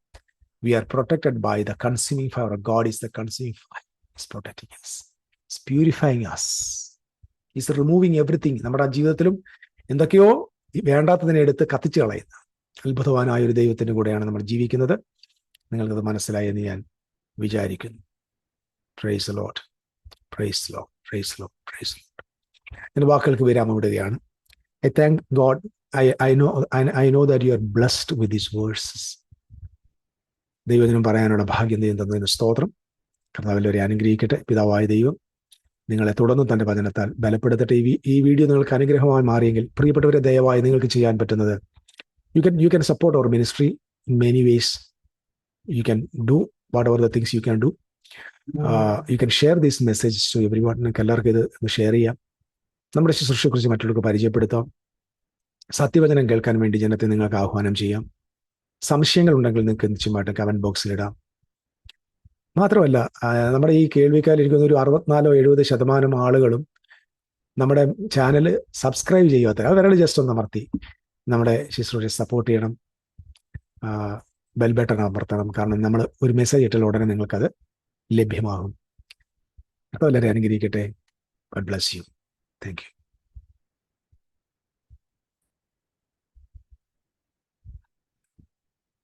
We are protected by the consuming fire. God is the consuming fire. Is protecting us. Is purifying us. Is removing everything. നമ്മുടെ ജീവിതത്തിലും എന്തൊക്കെയോ വേണ്ടാത്തതിനെ എടുത്ത് കത്തിച്ചു കളയുന്ന അത്ഭുതവാനായ ഒരു ദൈവത്തിന്റെ കൂടെയാണ് നമ്മൾ ജീവിക്കുന്നത്. നിങ്ങൾക്കത് മനസ്സിലായി എന്ന് ഞാൻ വിചാരിക്കുന്നു. Praise the Lord, praise the Lord, praise the Lord, praise the Lord. എൻ്റെ വാക്കുകൾക്ക് വിരാമം ഇടുകയാണ്. I thank God. I know that you are blessed with these verses. ദൈവത്തിനും പറയാനുള്ള ഭാഗ്യം ദൈവം തന്നതിന് സ്തോത്രം. കർത്താവിൽ അനുഗ്രഹിക്കട്ടെ. പിതാവായ ദൈവം നിങ്ങളെ തുടർന്ന് തൻ്റെ വചനത്താൽ ബലപ്പെടുത്തട്ടെ. ഈ വീഡിയോ നിങ്ങൾക്ക് അനുഗ്രഹമായി മാറിയെങ്കിൽ പ്രിയപ്പെട്ടവരെ, ദയവായി നിങ്ങൾക്ക് ചെയ്യാൻ പറ്റുന്നത് you can support our ministry in many ways. You can do whatever the things you can do. You can share this message to everyone. നിങ്ങൾക്ക് എല്ലാവർക്കും ഇത് ഷെയർ ചെയ്യാം. നമ്മുടെ ശുശ്രൂഷയെക്കുറിച്ച് മറ്റുള്ളവർക്ക് പരിചയപ്പെടുത്താം. സത്യവചനം കേൾക്കാൻ വേണ്ടി ജനത്തെ നിങ്ങൾക്ക് ആഹ്വാനം ചെയ്യാം. സംശയങ്ങൾ ഉണ്ടെങ്കിൽ നിങ്ങൾക്ക് നിശ്ചയമായിട്ട് കമന്റ് ബോക്സിൽ ഇടാം. മാത്രമല്ല, നമ്മുടെ ഈ കേൾവിക്കാരിരിക്കുന്ന ഒരു 64-70% ആളുകളും നമ്മുടെ ചാനൽ സബ്സ്ക്രൈബ് ചെയ്യാത്ത, അത് വിരൽ ജസ്റ്റ് ഒന്ന് അമർത്തി നമ്മുടെ ശുശ്രൂഷയെ സപ്പോർട്ട് ചെയ്യണം. ബെൽ ബട്ടൺ അമർത്തണം. കാരണം നമ്മൾ ഒരു മെസ്സേജ് ഇട്ടാൽ ഉടനെ നിങ്ങൾക്കത് ലഭ്യമാകും. അപ്പോൾ എല്ലാവരും അനുഗ്രഹിക്കട്ടെ. God bless you. Thank you.